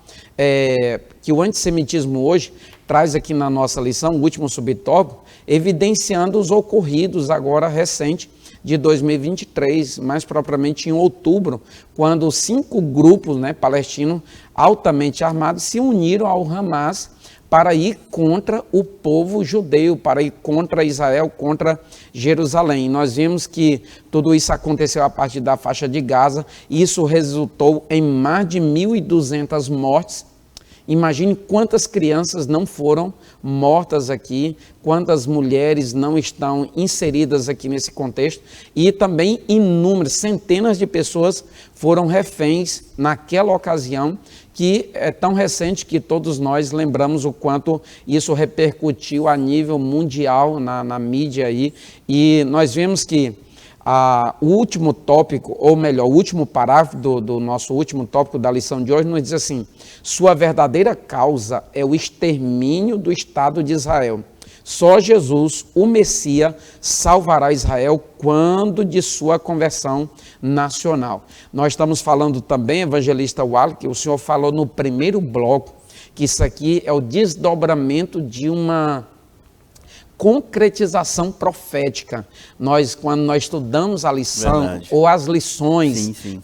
que o antissemitismo hoje traz aqui na nossa lição, o último subtópico, evidenciando os ocorridos agora recente de 2023, mais propriamente em outubro, quando 5 grupos palestinos altamente armados se uniram ao Hamas para ir contra o povo judeu, para ir contra Israel, contra Jerusalém. Nós vimos que tudo isso aconteceu a partir da faixa de Gaza, e isso resultou em mais de 1.200 mortes. Imagine quantas crianças não foram mortas aqui, quantas mulheres não estão inseridas aqui nesse contexto, e também inúmeras, centenas de pessoas foram reféns naquela ocasião, que é tão recente que todos nós lembramos o quanto isso repercutiu a nível mundial na mídia aí, e nós vemos que o último tópico, ou melhor, o último parágrafo do nosso último tópico da lição de hoje nos diz assim: sua verdadeira causa é o extermínio do Estado de Israel. Só Jesus, o Messias, salvará Israel quando de sua conversão nacional. Nós estamos falando também, evangelista Wallace, que o senhor falou no primeiro bloco, que isso aqui é o desdobramento de uma concretização profética. Quando nós estudamos a lição, Verdade. ou as lições Sim, sim.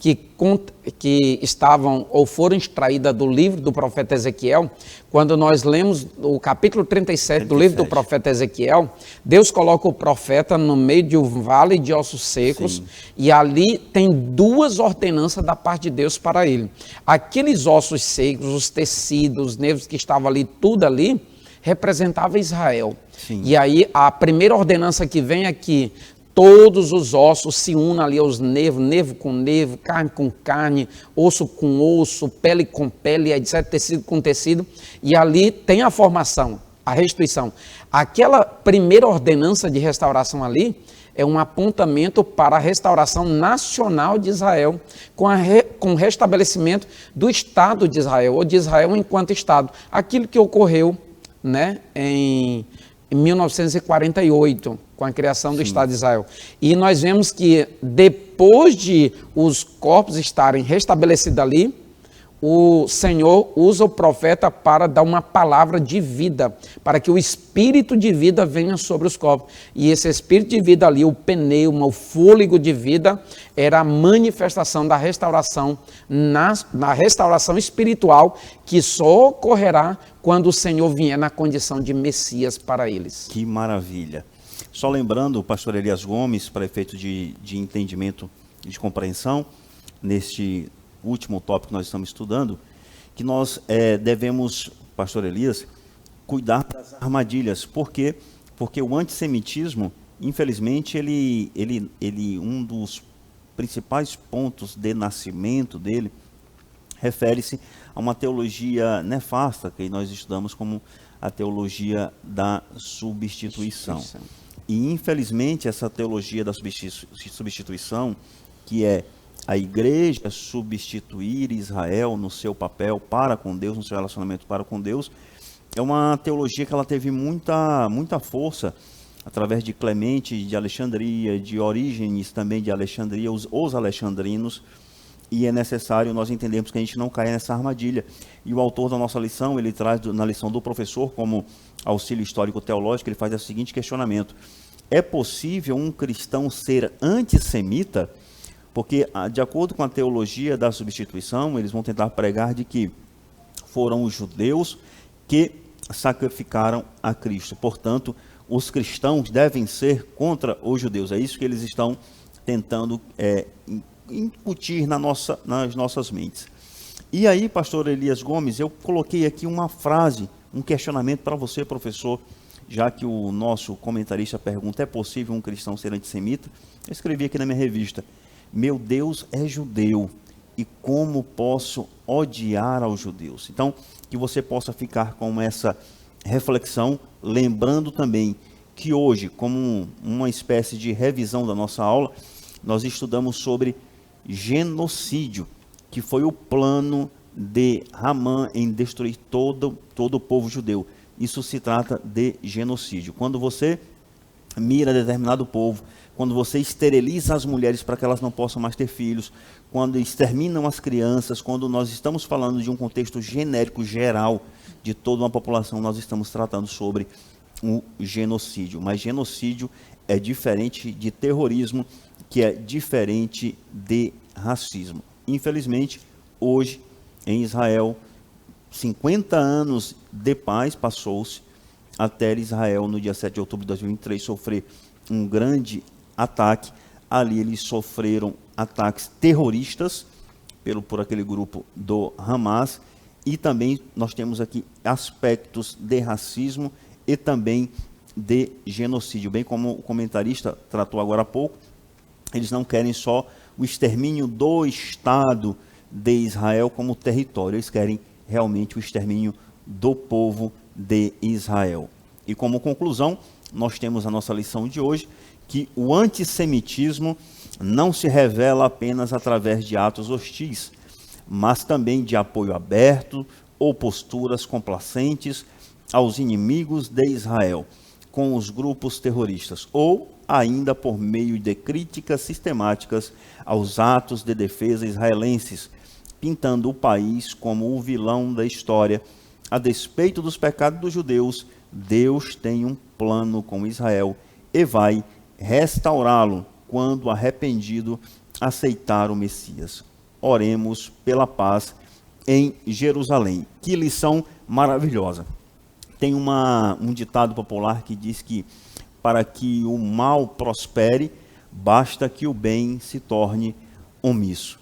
que estavam ou foram extraídas do livro do profeta Ezequiel, quando nós lemos o capítulo 37 do livro do profeta Ezequiel, Deus coloca o profeta no meio de um vale de ossos secos, Sim. e ali tem duas ordenanças da parte de Deus para ele. Aqueles ossos secos, os tecidos, os nervos que estavam ali, tudo ali, representava Israel. Sim. E aí a primeira ordenança que vem aqui, todos os ossos se unam ali aos nervos, nervo com nervo, carne com carne, osso com osso, pele com pele, etc., tecido com tecido, e ali tem a formação, a restituição. Aquela primeira ordenança de restauração ali é um apontamento para a restauração nacional de Israel, com o restabelecimento do Estado de Israel, ou de Israel enquanto Estado. Aquilo que ocorreu, né, em 1948, com a criação do Estado de Israel. E nós vemos que depois de os corpos estarem restabelecidos ali, o Senhor usa o profeta para dar uma palavra de vida, para que o espírito de vida venha sobre os corpos. E esse espírito de vida ali, o pneuma, o fôlego de vida, era a manifestação da restauração, na restauração espiritual, que só ocorrerá quando o Senhor vier na condição de Messias para eles. Que maravilha. Só lembrando, o pastor Elias Gomes, para efeito de entendimento e de compreensão, neste último tópico que nós estamos estudando, que nós devemos, pastor Elias, cuidar das armadilhas. Por quê? Porque o antissemitismo, infelizmente, ele um dos principais pontos de nascimento dele refere-se a uma teologia nefasta, que nós estudamos como a teologia da substituição. E, infelizmente, essa teologia da substituição, que é a igreja substituir Israel no seu papel para com Deus, no seu relacionamento para com Deus, é uma teologia que ela teve muita força através de Clemente de Alexandria, de Orígenes também de Alexandria, os alexandrinos, e é necessário nós entendermos que a gente não caia nessa armadilha. E o autor da nossa lição, ele traz na lição do professor, como auxílio histórico-teológico, ele faz o seguinte questionamento: é possível um cristão ser antissemita? Porque, de acordo com a teologia da substituição, eles vão tentar pregar de que foram os judeus que sacrificaram a Cristo. Portanto, os cristãos devem ser contra os judeus. É isso que eles estão tentando incutir nas nossas mentes. E aí, pastor Elias Gomes, eu coloquei aqui uma frase, um questionamento para você, professor, já que o nosso comentarista pergunta: é possível um cristão ser antissemita? Eu escrevi aqui na minha revista: meu Deus é judeu, e como posso odiar aos judeus? Então, que você possa ficar com essa reflexão, lembrando também que hoje, como uma espécie de revisão da nossa aula, nós estudamos sobre genocídio, que foi o plano de Hamã em destruir todo o povo judeu. Isso se trata de genocídio. Quando você mira determinado povo, quando você esteriliza as mulheres para que elas não possam mais ter filhos, quando exterminam as crianças, quando nós estamos falando de um contexto genérico, geral, de toda uma população, nós estamos tratando sobre o genocídio. Mas genocídio é diferente de terrorismo, que é diferente de racismo. Infelizmente, hoje, em Israel, 50 anos de paz passou-se, até Israel, no dia 7 de outubro de 2003, sofrer um grande ataque. Ali eles sofreram ataques terroristas por aquele grupo do Hamas, e também nós temos aqui aspectos de racismo e também de genocídio. Bem como o comentarista tratou agora há pouco, eles não querem só o extermínio do Estado de Israel como território, eles querem realmente o extermínio do povo de Israel. E como conclusão, nós temos a nossa lição de hoje, que o antissemitismo não se revela apenas através de atos hostis, mas também de apoio aberto ou posturas complacentes aos inimigos de Israel, com os grupos terroristas, ou ainda por meio de críticas sistemáticas aos atos de defesa israelenses, pintando o país como o vilão da história, a despeito dos pecados dos judeus, Deus tem um plano com Israel e vai restaurá-lo quando arrependido aceitar o Messias. Oremos pela paz em Jerusalém. Que lição maravilhosa. Tem um ditado popular que diz que para que o mal prospere, basta que o bem se torne omisso.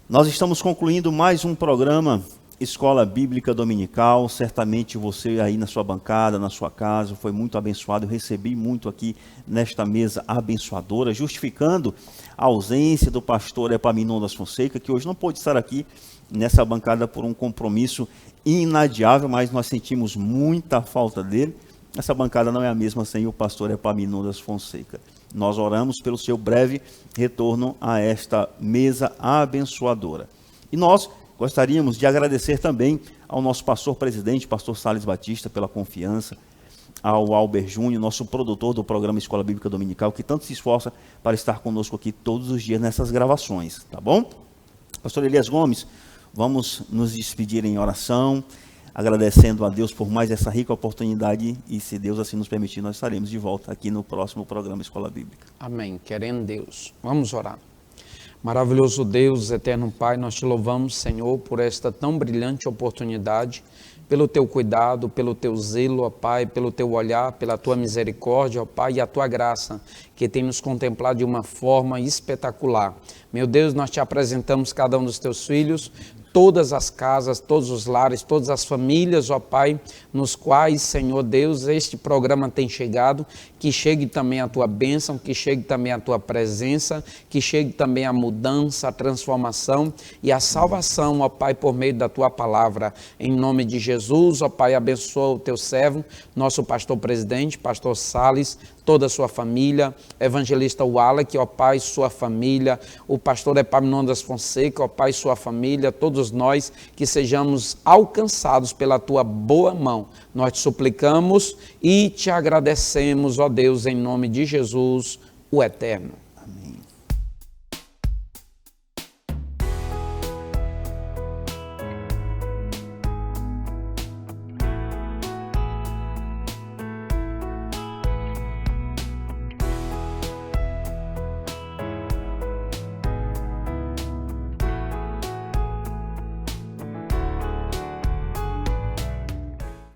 Nós estamos concluindo mais um programa Escola Bíblica Dominical. Certamente você aí na sua bancada, na sua casa, foi muito abençoado. Eu recebi muito aqui nesta mesa abençoadora, justificando a ausência do pastor Epaminondas Fonseca, que hoje não pôde estar aqui nessa bancada por um compromisso inadiável, mas nós sentimos muita falta dele. Essa bancada não é a mesma sem o pastor Epaminondas Fonseca. Nós oramos pelo seu breve retorno a esta mesa abençoadora. E nós gostaríamos de agradecer também ao nosso pastor presidente, pastor Salles Batista, pela confiança, ao Albert Júnior, nosso produtor do programa Escola Bíblica Dominical, que tanto se esforça para estar conosco aqui todos os dias nessas gravações, tá bom? Pastor Elias Gomes, vamos nos despedir em oração, agradecendo a Deus por mais essa rica oportunidade e, se Deus assim nos permitir, nós estaremos de volta aqui no próximo programa Escola Bíblica. Amém. Querendo Deus. Vamos orar. Maravilhoso Deus, eterno Pai, nós te louvamos, Senhor, por esta tão brilhante oportunidade, pelo teu cuidado, pelo teu zelo, ó Pai, pelo teu olhar, pela tua misericórdia, ó Pai, e a tua graça, que tem nos contemplado de uma forma espetacular. Meu Deus, nós te apresentamos cada um dos teus filhos, todas as casas, todos os lares, todas as famílias, ó Pai, nos quais, Senhor Deus, este programa tem chegado, que chegue também a tua bênção, que chegue também a tua presença, que chegue também a mudança, a transformação e a salvação, ó Pai, por meio da tua palavra. Em nome de Jesus, ó Pai, abençoa o teu servo, nosso pastor presidente, pastor Salles, toda a sua família, evangelista Wallach, ó Pai, sua família, o pastor Epaminondas Fonseca, ó Pai, sua família, todos nós que sejamos alcançados pela tua boa mão. Nós te suplicamos e te agradecemos, ó Deus, em nome de Jesus, o Eterno. Amém.